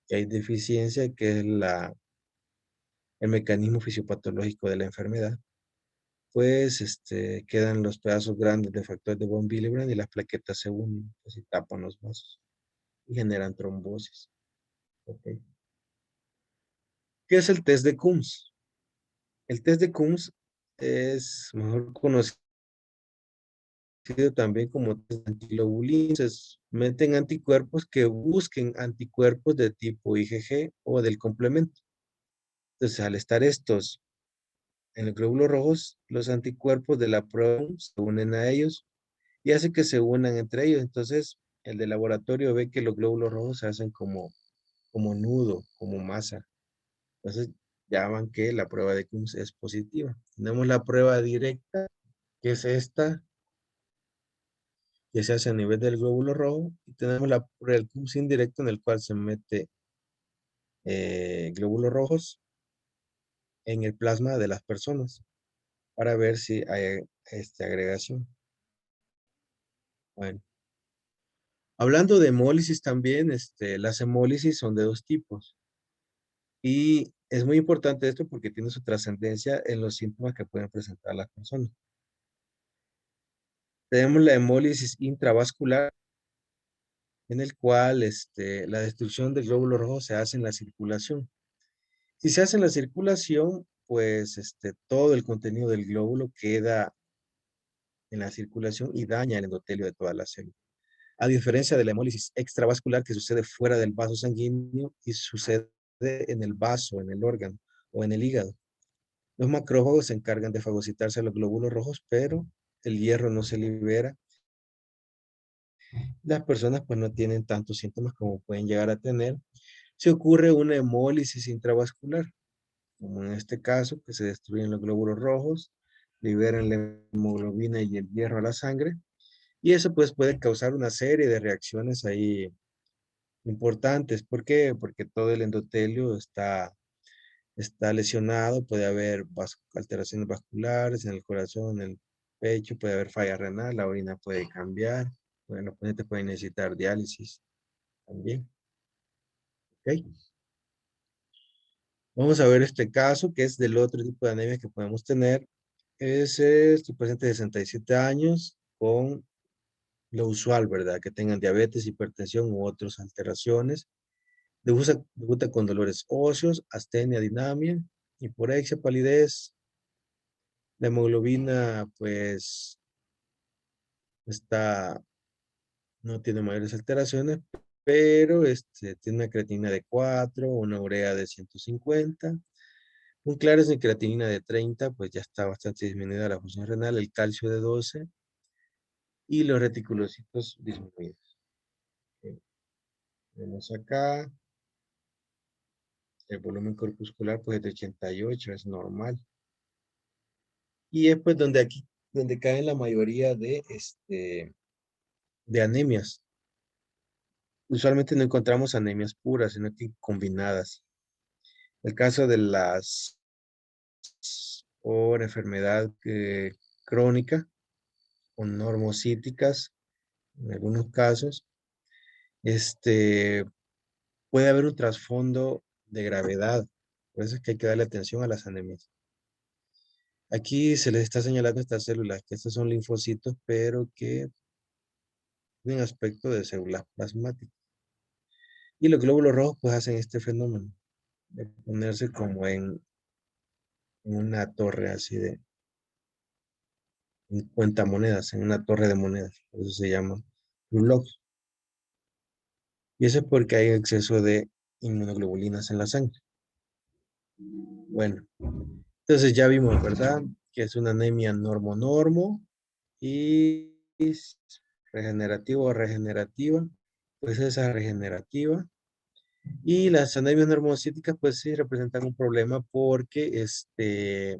que hay deficiencia, que es el mecanismo fisiopatológico de la enfermedad, pues quedan los pedazos grandes de factor de von Willebrand y las plaquetas se unen pues, y tapan los vasos y generan trombosis. ¿Okay? ¿Qué es el test de Coombs? El test de Coombs es mejor conocido también como test de antiglobulina. Entonces, meten anticuerpos que busquen anticuerpos de tipo IgG o del complemento. Entonces, al estar estos en los glóbulos rojos, los anticuerpos de la prueba se unen a ellos y hace que se unan entre ellos. Entonces, el de laboratorio ve que los glóbulos rojos se hacen como nudo, como masa. Entonces, llaman que la prueba de Coombs es positiva. Tenemos la prueba directa, que es esta, que se hace a nivel del glóbulo rojo, y tenemos la prueba del Coombs indirecto, en el cual se mete glóbulos rojos en el plasma de las personas para ver si hay agregación. Bueno, hablando de hemólisis también, las hemólisis son de dos tipos. Y es muy importante esto porque tiene su trascendencia en los síntomas que pueden presentar las personas. Tenemos la hemólisis intravascular, en el cual la destrucción del glóbulo rojo se hace en la circulación. Si se hace en la circulación, pues todo el contenido del glóbulo queda en la circulación y daña el endotelio de toda la célula. A diferencia de la hemólisis extravascular que sucede fuera del vaso sanguíneo y sucede en el vaso, en el órgano o en el hígado. Los macrófagos se encargan de fagocitarse a los glóbulos rojos, pero el hierro no se libera. Las personas pues no tienen tantos síntomas como pueden llegar a tener si ocurre una hemólisis intravascular, como en este caso, que se destruyen los glóbulos rojos, liberan la hemoglobina y el hierro a la sangre, y eso pues puede causar una serie de reacciones ahí importantes. ¿Por qué? Porque todo el endotelio está lesionado, puede haber alteraciones vasculares en el corazón, en el pecho, puede haber falla renal, la orina puede cambiar, bueno, los pacientes pueden necesitar diálisis también. ¿Ok? Vamos a ver este caso, que es del otro tipo de anemia que podemos tener. Ese es tu paciente de 67 años con lo usual, ¿verdad? Que tengan diabetes, hipertensión u otras alteraciones. Debuta con dolores óseos, astenia, dinamia, hiporexia, palidez. La hemoglobina, pues, no tiene mayores alteraciones, pero tiene una creatinina de 4, una urea de 150. Un Clares de creatinina de 30, pues ya está bastante disminuida la función renal, el calcio de 12 y los reticulocitos disminuidos. Ok. Vemos acá, el volumen corpuscular pues es de 88, es normal. Y es pues donde caen la mayoría de anemias. Usualmente no encontramos anemias puras, sino que combinadas. El caso de las por enfermedad crónica o normocíticas, en algunos casos, puede haber un trasfondo de gravedad. Por eso es que hay que darle atención a las anemias. Aquí se les está señalando estas células, que estos son linfocitos, pero que tienen aspecto de células plasmáticas. Y los glóbulos rojos pues hacen este fenómeno de ponerse como en una torre así en cuentamonedas, en una torre de monedas. Por eso se llama Blue Lock. Y eso es porque hay exceso de inmunoglobulinas en la sangre. Bueno, entonces ya vimos, ¿verdad? Que es una anemia normo-normo y regenerativo o regenerativa. Pues esa regenerativa. Y las anemias normocíticas, pues sí representan un problema porque es el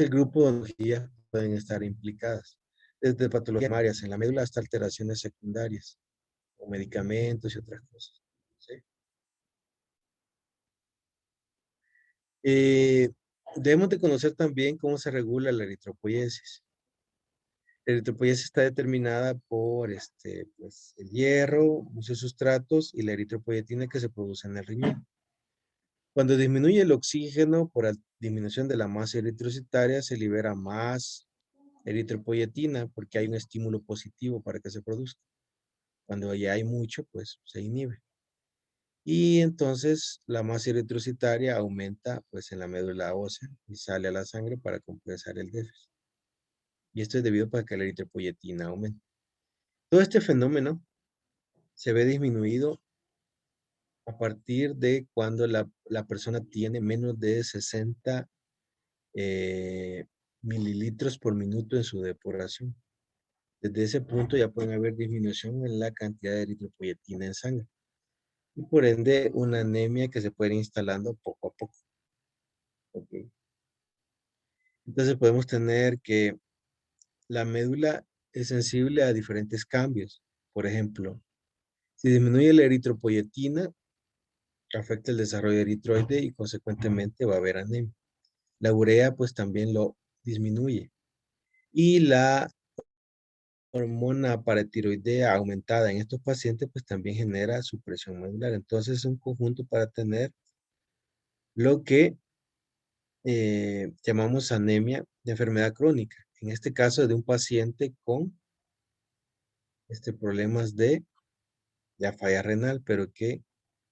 grupo donde patologías pueden estar implicadas, desde patologías primarias en la médula hasta alteraciones secundarias, o medicamentos y otras cosas. ¿Sí? Eh, Debemos de conocer también cómo se regula la eritropoiesis. La eritropoiesis está determinada por pues, el hierro, muchos sustratos y la eritropoietina que se produce en el riñón. Cuando disminuye el oxígeno por disminución de la masa eritrocitaria, se libera más eritropoietina porque hay un estímulo positivo para que se produzca. Cuando ya hay mucho, pues se inhibe. Y entonces la masa eritrocitaria aumenta pues en la médula ósea y sale a la sangre para compensar el déficit. Y esto es debido a que la eritropoietina aumenta. Todo este fenómeno se ve disminuido a partir de cuando la persona tiene menos de 60 mililitros por minuto en su depuración. Desde ese punto ya pueden haber disminución en la cantidad de eritropoietina en sangre. y por ende una anemia que se puede ir instalando poco a poco. ¿Ok? Entonces podemos tener que la médula es sensible a diferentes cambios. Por ejemplo, si disminuye la eritropoyetina, afecta el desarrollo de eritroide y consecuentemente va a haber anemia. La urea pues también lo disminuye. Y la hormona paratiroidea aumentada en estos pacientes pues también genera supresión medular. Entonces es un conjunto para tener lo que llamamos anemia de enfermedad crónica. En este caso de un paciente con problemas de ya falla renal, pero que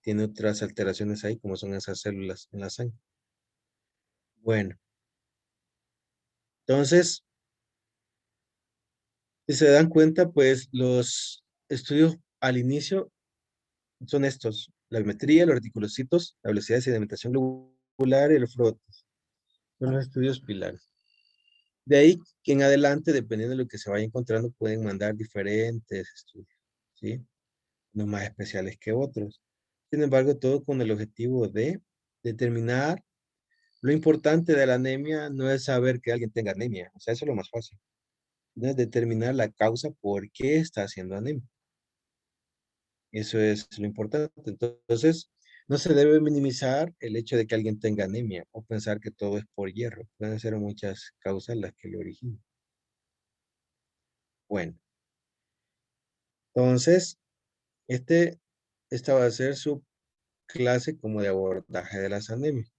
tiene otras alteraciones ahí, como son esas células en la sangre. Bueno, entonces, si se dan cuenta, pues los estudios al inicio son estos: la biometría, los reticulocitos, la velocidad de sedimentación globular y el frotis. Son los estudios pilares. De ahí en adelante, dependiendo de lo que se vaya encontrando, pueden mandar diferentes estudios, ¿sí? Unos más especiales que otros. Sin embargo, todo con el objetivo de determinar. Lo importante de la anemia no es saber que alguien tenga anemia, o sea, eso es lo más fácil. No es determinar la causa por qué está haciendo anemia. Eso es lo importante. Entonces, no se debe minimizar el hecho de que alguien tenga anemia o pensar que todo es por hierro. Pueden ser muchas causas las que lo originan. Bueno, entonces, este, esta va a ser su clase como de abordaje de las anemias.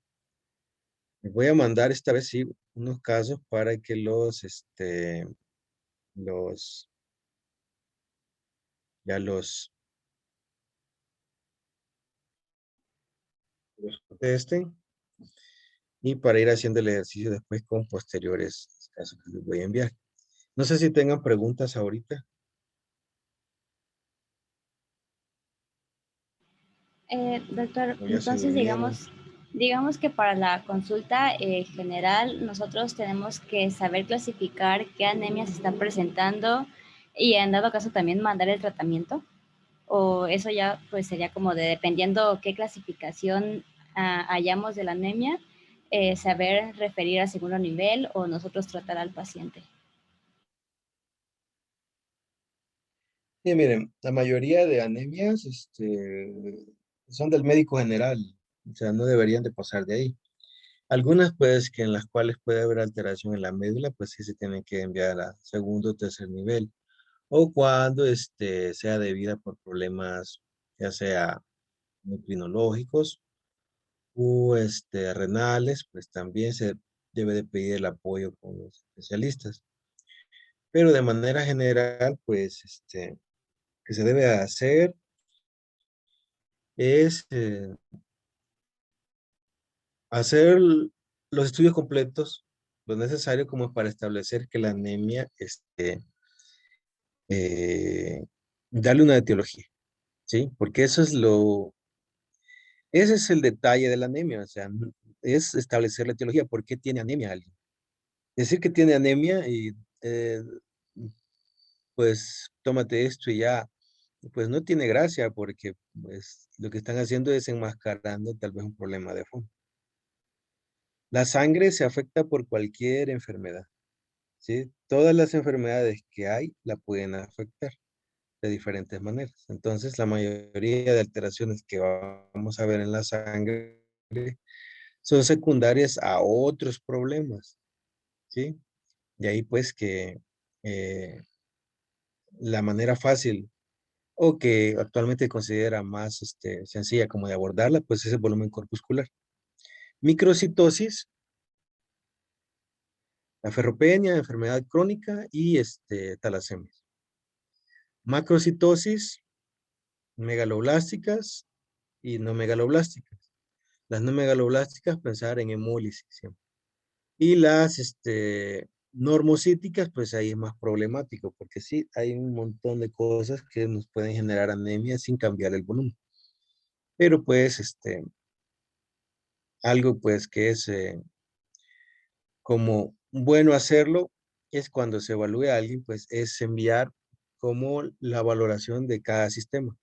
Les voy a mandar esta vez sí unos casos para que los, ya los contesten y para ir haciendo el ejercicio después con posteriores casos que les voy a enviar. No sé si tengan preguntas ahorita. Doctor, O ya se entonces durmieron. digamos que para la consulta general nosotros tenemos que saber clasificar qué anemia se está presentando y en dado caso también mandar el tratamiento. O eso ya pues sería como de dependiendo qué clasificación hayamos de la anemia, saber referir a segundo nivel o nosotros tratar al paciente. Sí, miren, la mayoría de anemias son del médico general, o sea, no deberían de pasar de ahí. Algunas, pues, que en las cuales puede haber alteración en la médula, pues sí se tienen que enviar a segundo o tercer nivel. O cuando sea debida por problemas, ya sea endocrinológicos o renales, pues también se debe de pedir el apoyo con los especialistas. Pero de manera general, pues, que se debe hacer es hacer los estudios completos, lo necesario como para establecer que la anemia, eh, darle una etiología, ¿sí? Porque ese es el detalle de la anemia, o sea, es establecer la etiología, ¿por qué tiene anemia alguien? Decir que tiene anemia y eh, pues tómate esto y ya, pues no tiene gracia porque pues, lo que están haciendo es enmascarando tal vez un problema de fondo. La sangre se afecta por cualquier enfermedad, ¿sí? Todas las enfermedades que hay la pueden afectar de diferentes maneras. Entonces, la mayoría de alteraciones que vamos a ver en la sangre son secundarias a otros problemas, ¿sí? De ahí pues que eh, la manera fácil o que actualmente considera más sencilla como de abordarla, pues es el volumen corpuscular. Microcitosis, la ferropenia, enfermedad crónica y talasemia. Macrocitosis, megaloblásticas y no megaloblásticas. Las no megaloblásticas, pensar en hemólisis siempre. Y las normocíticas, pues ahí es más problemático, porque sí, hay un montón de cosas que nos pueden generar anemia sin cambiar el volumen. Pero pues, algo pues que es como bueno hacerlo es cuando se evalúe a alguien, pues es enviar como la valoración de cada sistema.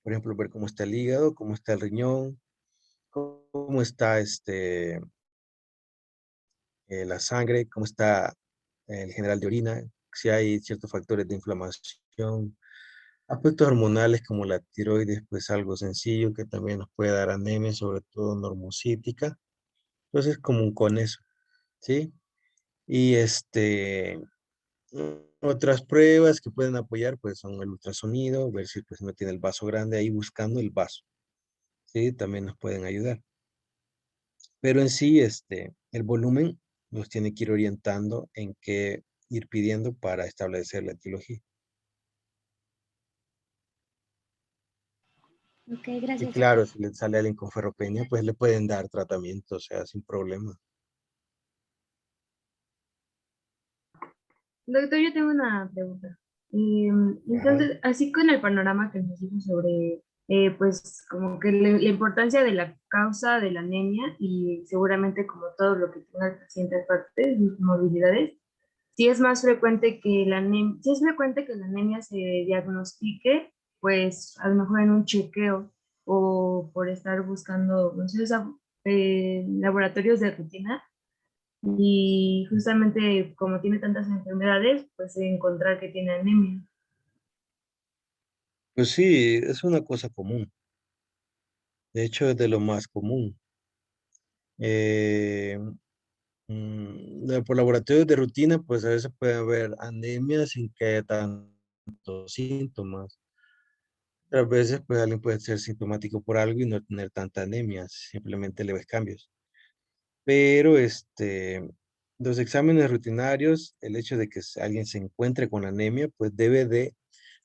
Por ejemplo, ver cómo está el hígado, cómo está el riñón, cómo está la sangre, cómo está el general de orina, si hay ciertos factores de inflamación, aspectos hormonales como la tiroides, pues algo sencillo que también nos puede dar anemia, sobre todo normocítica. Entonces, como con eso, ¿sí? Y otras pruebas que pueden apoyar, pues son el ultrasonido, ver si pues no tiene el vaso grande, ahí buscando el vaso, ¿sí? También nos pueden ayudar. Pero en sí, el volumen nos tiene que ir orientando en qué ir pidiendo para establecer la etiología. Ok, Y gracias, doctor. claro, si le sale a alguien con ferropenia, pues le pueden dar tratamiento, o sea, sin problema. Doctor, yo tengo una pregunta. Ajá. Entonces, así con el panorama que nos dijo sobre, pues, como que la importancia de la causa de la anemia y seguramente como todo lo que tenga el paciente aparte de sus morbilidades, si es más frecuente que la anemia, si es frecuente que la anemia se diagnostique, pues, a lo mejor en un chequeo o por estar buscando, no sé, laboratorios de rutina y justamente como tiene tantas enfermedades, pues encontrar que tiene anemia. Pues sí, es una cosa común. De hecho, es de lo más común. Eh, por laboratorios de rutina, pues a veces puede haber anemia sin que haya tantos síntomas. Otras veces, pues alguien puede ser sintomático por algo y no tener tanta anemia, simplemente leves cambios. Pero los exámenes rutinarios, el hecho de que alguien se encuentre con anemia, pues debe de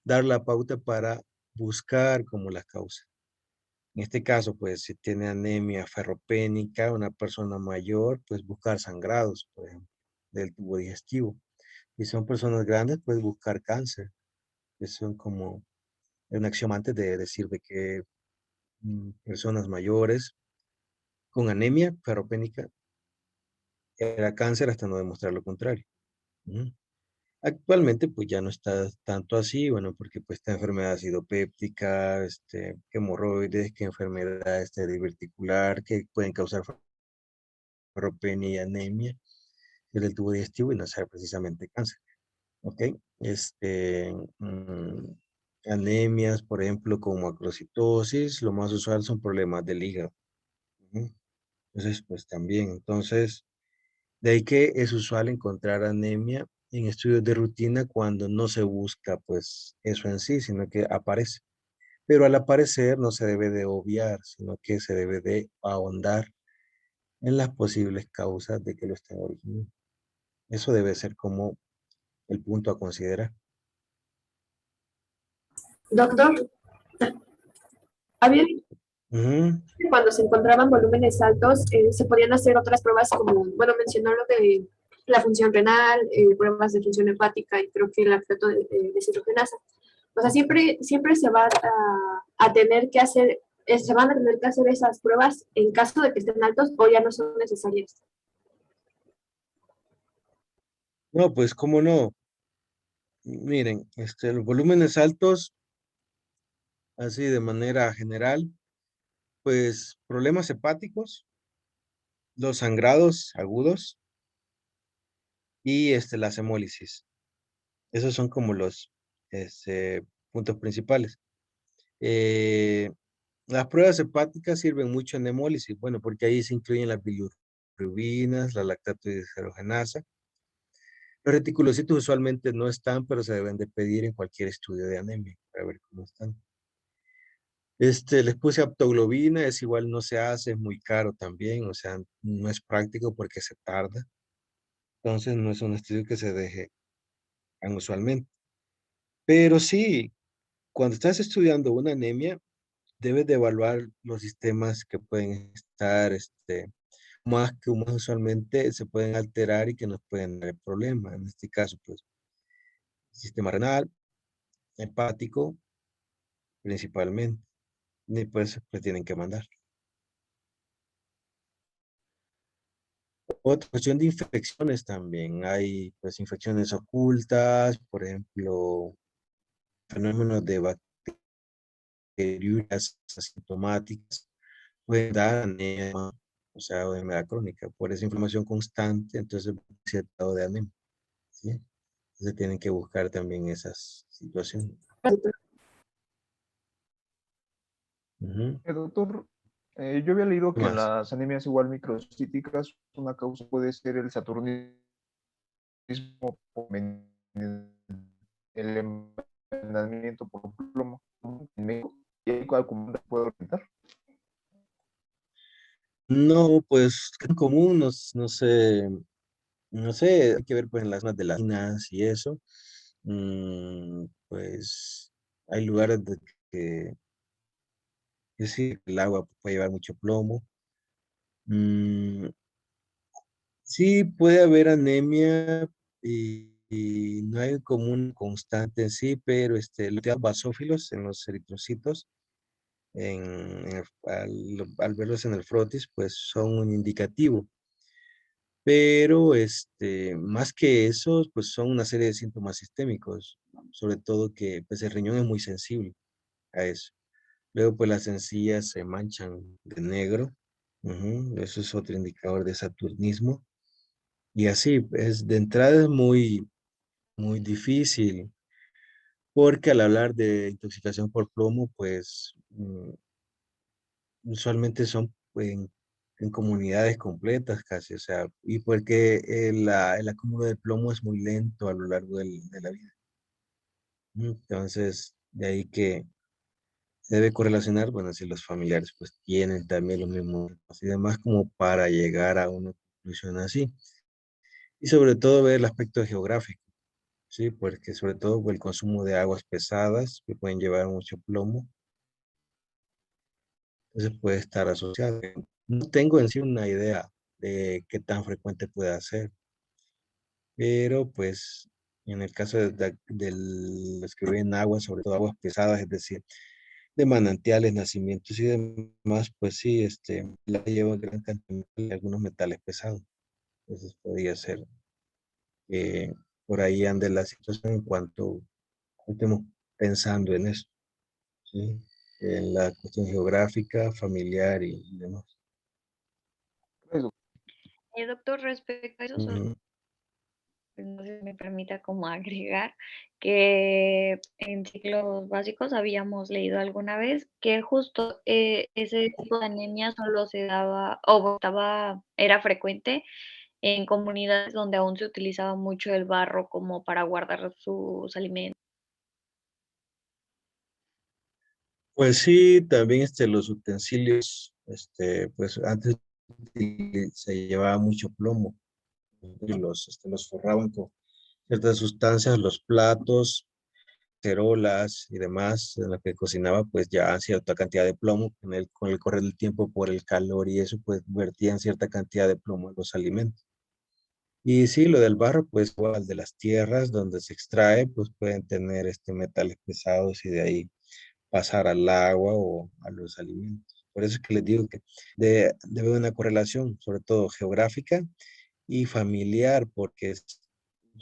dar la pauta para buscar como la causa. En este caso, pues si tiene anemia ferropénica, una persona mayor, pues buscar sangrados, por ejemplo, del tubo digestivo. Si son personas grandes, pues buscar cáncer, que son como un axioma antes de decir de que personas mayores con anemia ferropénica era cáncer hasta no demostrar lo contrario. Ujú. Actualmente, pues ya no está tanto así, bueno, porque pues esta enfermedad ha sido péptica, que hemorroides, que enfermedad diverticular, que pueden causar ferropenia y anemia del tubo digestivo y no ser precisamente cáncer, ¿ok? Mm, Anemias, por ejemplo, como macrocitosis, lo más usual son problemas del hígado. Ujú. Entonces, pues también, entonces, de ahí que es usual encontrar anemia en estudios de rutina cuando no se busca, pues, eso en sí, sino que aparece. Pero al aparecer no se debe de obviar, sino que se debe de ahondar en las posibles causas de que lo estén originando. Eso debe ser como el punto a considerar. Doctor, había visto Ujú. que cuando se encontraban volúmenes altos, se podían hacer otras pruebas como, bueno, mencionó lo de la función renal, pruebas de función hepática y creo que el acto de deshidrogenasa. O sea, siempre se va a tener que hacer, se van a tener que hacer esas pruebas en caso de que estén altos o ya no son necesarias. No, pues cómo no. Miren, los volúmenes altos, así de manera general, pues problemas hepáticos, los sangrados agudos y las hemólisis. Esos son como los puntos principales. Eh, las pruebas hepáticas sirven mucho en hemólisis, bueno, porque ahí se incluyen las bilirrubinas, la lactato deshidrogenasa. Los reticulocitos usualmente no están, pero se deben de pedir en cualquier estudio de anemia para ver cómo están. Les puse aptoglobina, es igual, no se hace, es muy caro también, o sea, no es práctico porque se tarda. Entonces no es un estudio que se deje tan usualmente. Pero sí, cuando estás estudiando una anemia, debes de evaluar los sistemas que pueden estar, más usualmente se pueden alterar y que nos pueden dar problemas. En este caso, pues, sistema renal, hepático, principalmente. Y pues tienen que mandar. Otra cuestión de infecciones también. Hay pues infecciones ocultas, por ejemplo, fenómenos de heridas asintomáticas pueden dar anemia, o sea, o enfermedad crónica. Por esa inflamación constante, entonces, cierto grado de anemia, ¿sí? Entonces tienen que buscar también esas situaciones. Ujú. Doctor, yo había leído ¿Qué que en más? las anemias igual microcíticas una causa puede ser el saturnismo por el envenenamiento por plomo en México. ¿Y ahí cuál común puede orientar? No, pues en común, no sé, hay que ver pues en las zonas de las minas y eso. Pues hay lugares de que sí, el agua puede llevar mucho plomo. Mm, sí, puede haber anemia y no hay como un constante en sí, pero los basófilos en los eritrocitos, al verlos en el frotis, pues son un indicativo. Pero más que eso, pues son una serie de síntomas sistémicos, sobre todo que pues el riñón es muy sensible a eso. Luego pues las encías se manchan de negro, eso es otro indicador de saturnismo. Y así, de entrada es muy, muy difícil, porque al hablar de intoxicación por plomo, pues usualmente son en comunidades completas casi, o sea, y porque el acúmulo de plomo es muy lento a lo largo de la vida. Entonces, de ahí que se debe correlacionar, bueno, si los familiares pues tienen también los mismos y demás como para llegar a una conclusión así. Y sobre todo ver el aspecto geográfico, ¿sí? Porque sobre todo el consumo de aguas pesadas que pueden llevar mucho plomo, entonces puede estar asociado. No tengo en sí una idea de qué tan frecuente puede ser, pero pues en el caso de los que beben agua, sobre todo aguas pesadas, es decir, de manantiales, nacimientos y demás, pues sí, la lleva gran cantidad de algunos metales pesados. Entonces podría ser que por ahí ande la situación en cuanto estemos pensando en eso, ¿sí? En la cuestión geográfica, familiar y demás. Doctor, respecto a eso, solo Ujú. no sé si me permita como agregar que en ciclos básicos habíamos leído alguna vez que justo ese tipo de anemia solo se daba o era frecuente en comunidades donde aún se utilizaba mucho el barro como para guardar sus alimentos. Pues sí, también los utensilios, pues antes se llevaba mucho plomo y los forraban con ciertas sustancias, los platos, cerolas y demás en lo que cocinaba, pues ya cierta cantidad de plomo, con el correr del tiempo por el calor y eso, pues vertían cierta cantidad de plomo en los alimentos. Y sí, lo del barro, pues igual de las tierras donde se extrae, pues pueden tener metales pesados y de ahí pasar al agua o a los alimentos. Por eso es que les digo que debe haber una correlación, sobre todo geográfica y familiar, porque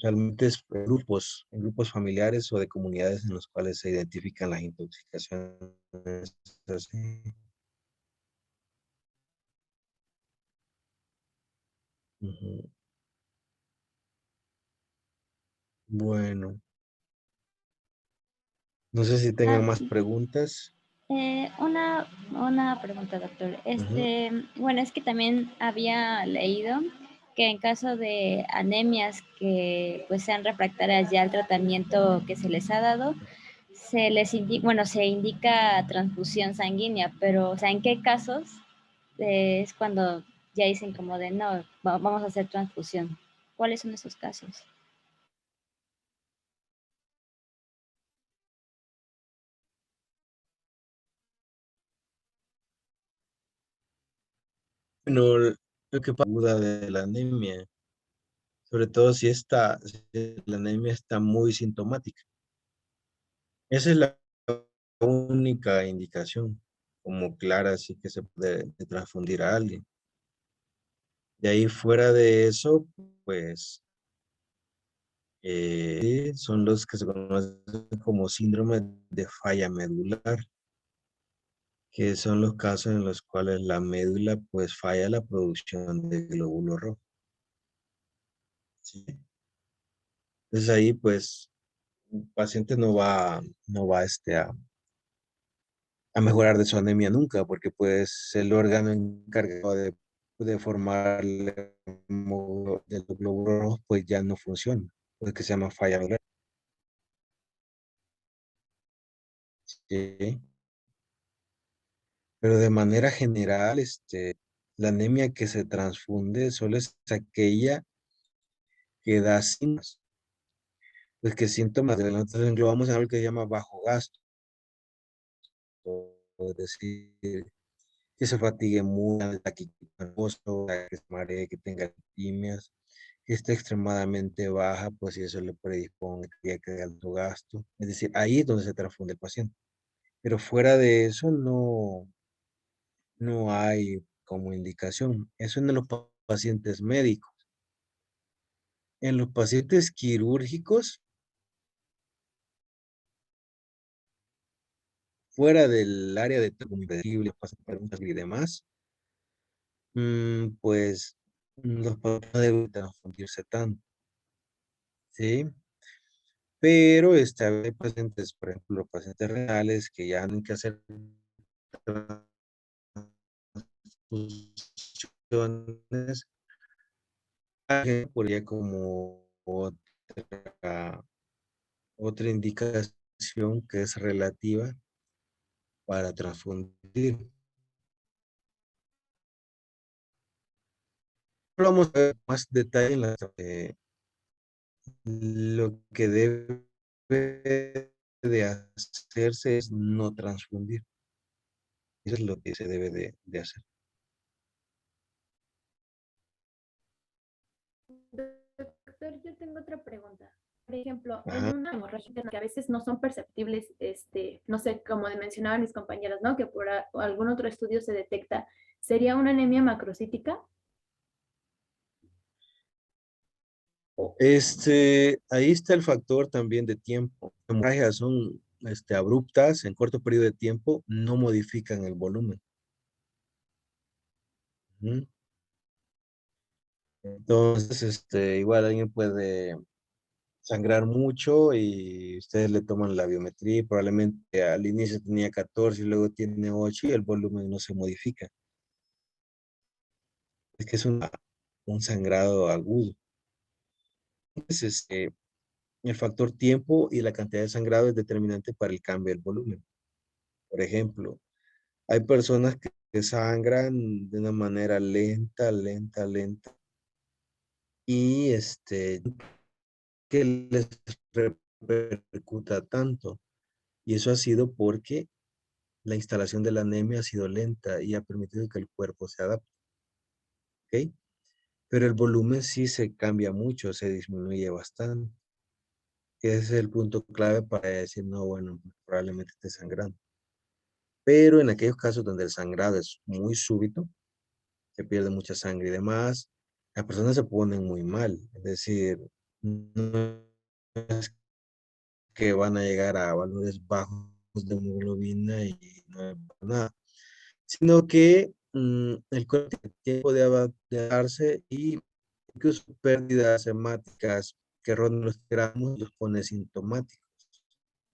realmente es en grupos familiares o de comunidades en los cuales se identifican las intoxicaciones así. Ujú. Bueno, no sé si Ah, tengan más preguntas. una pregunta, doctor. Ujú. Bueno, es que también había leído que en caso de anemias que pues sean refractarias ya al tratamiento que se les ha dado, se indica transfusión sanguínea, pero, o sea, ¿en qué casos es cuando ya dicen como de no, vamos a hacer transfusión? ¿Cuáles son esos casos? Bueno, lo que pasa de la anemia, sobre todo si la anemia está muy sintomática. Esa es la única indicación como clara, así que se puede transfundir a alguien. De ahí fuera de eso, pues son los que se conocen como síndrome de falla medular. que son los casos en los cuales la médula pues falla la producción de glóbulos rojos. ¿Sí? Entonces ahí pues el paciente no va a mejorar de su anemia nunca, porque pues el órgano encargado de formar de los glóbulos rojos pues ya no funciona, pues que se llama falla medular. ¿Sí? Pero de manera general, la anemia que se transfunde solo es aquella que da síntomas. Pues que síntomas de nosotros englobamos en algo que se llama bajo gasto, es decir, que se fatigue mucho, que se maree, que tenga arritmias, que esté extremadamente baja, pues si eso le predispone que haya alto gasto. Es decir, ahí es donde se transfunde el paciente. Pero fuera de eso no hay como indicación. Eso en los pacientes médicos. En los pacientes quirúrgicos, fuera del área de compatibles, preguntas y demás, pues los pacientes no deben transfundirse tanto, ¿sí? Pero hay pacientes, por ejemplo, los pacientes renales que ya tienen que hacer transfusiones, podría como otra indicación que es relativa para transfundir. Vamos a ver más detalle en lo que debe de hacerse es no transfundir. Eso es lo que se debe de hacer. Doctor, yo tengo otra pregunta. Por ejemplo, en Ajá. una hemorragia interna que a veces no son perceptibles, no sé, como mencionaban mis compañeros, ¿no? Que por algún otro estudio se detecta, ¿sería una anemia macrocítica? O- Ahí está el factor también de tiempo. Las hemorragias son abruptas en corto periodo de tiempo, no modifican el volumen. Ujú. Entonces, igual alguien puede sangrar mucho y ustedes le toman la biometría y probablemente al inicio tenía 14 y luego tiene 8 y el volumen no se modifica. Es que es un sangrado agudo. Entonces, el factor tiempo y la cantidad de sangrado es determinante para el cambio del volumen. Por ejemplo, hay personas que sangran de una manera lenta, lenta, lenta y que les repercuta tanto. Y eso ha sido porque la instalación de la anemia ha sido lenta y ha permitido que el cuerpo se adapte. ¿Ok? Pero el volumen sí se cambia mucho, se disminuye bastante. Ese es el punto clave para decir, no, bueno, pues probablemente esté sangrando. Pero en aquellos casos donde el sangrado es muy súbito, se pierde mucha sangre y demás, las personas se ponen muy mal. Es decir, no es que van a llegar a valores bajos de hemoglobina y no es nada, sino que el cuerpo tiene tiempo de adaptarse y incluso pérdidas hemáticas que rondan los gramos los pone sintomáticos.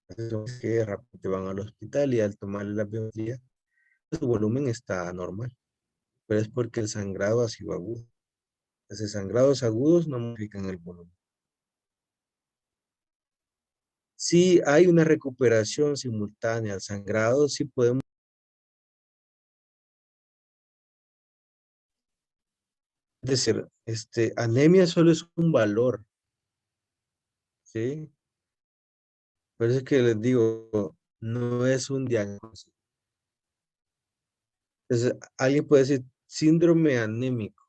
Entonces, que rápido van al hospital y al tomarle la biometría, su volumen está normal, pero es porque el sangrado ha sido agudo. Entonces, sangrados agudos no modifican el volumen. Si hay una recuperación simultánea al sangrado, sí podemos decir, anemia solo es un valor, ¿sí? Por eso es que les digo, no es un diagnóstico. Entonces, alguien puede decir síndrome anémico.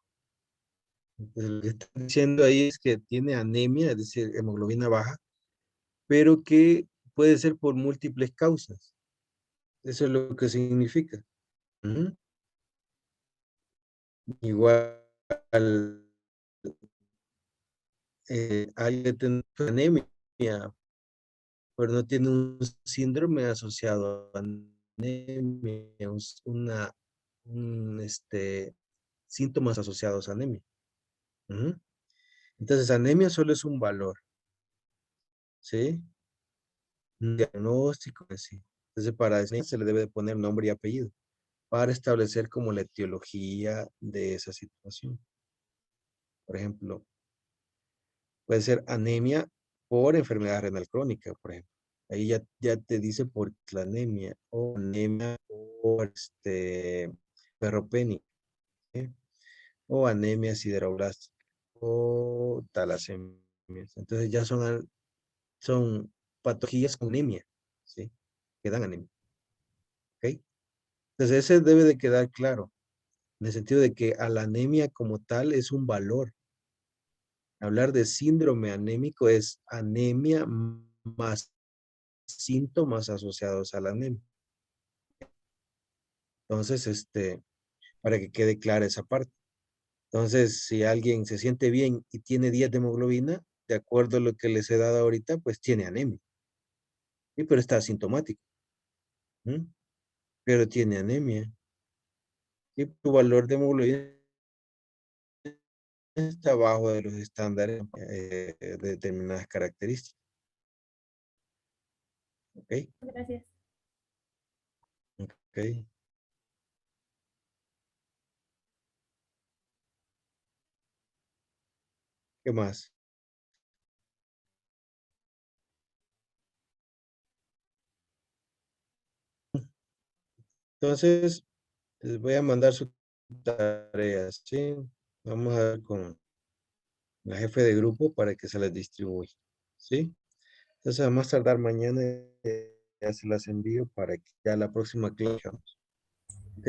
Entonces, lo que están diciendo ahí es que tiene anemia, es decir, hemoglobina baja, pero que puede ser por múltiples causas. Eso es lo que significa. Ujú. Igual, alguien tiene anemia, pero no tiene un síndrome asociado a anemia. anemia, síntomas asociados a anemia. Ujú. Entonces, anemia solo es un valor, ¿sí? Un diagnóstico, sí. Entonces, para eso se le debe de poner nombre y apellido para establecer como la etiología de esa situación. Por ejemplo, puede ser anemia por enfermedad renal crónica, por ejemplo. Ahí ya te dice por la anemia, o anemia por ferropenia, ¿sí? O anemia sideroblástica, o talasemia. Entonces ya son patologías con anemia, ¿sí? Que dan anemia, ¿ok? Entonces ese debe de quedar claro, en el sentido de que a la anemia como tal es un valor. Hablar de síndrome anémico es anemia más síntomas asociados a la anemia. Entonces, para que quede clara esa parte. Entonces, si alguien se siente bien y tiene 10 de hemoglobina, de acuerdo a lo que les he dado ahorita, pues tiene anemia. Sí, pero está asintomático. ¿Mm? Pero tiene anemia. Y tu valor de hemoglobina está abajo de los estándares de determinadas características. ¿Ok? Gracias. Ok. ¿Qué más? Entonces, les voy a mandar sus tareas, ¿sí? Vamos a ver con la jefe de grupo para que se las distribuya, ¿sí? Entonces, a más tardar mañana ya se las envío para que ya la próxima clase, ¿ok?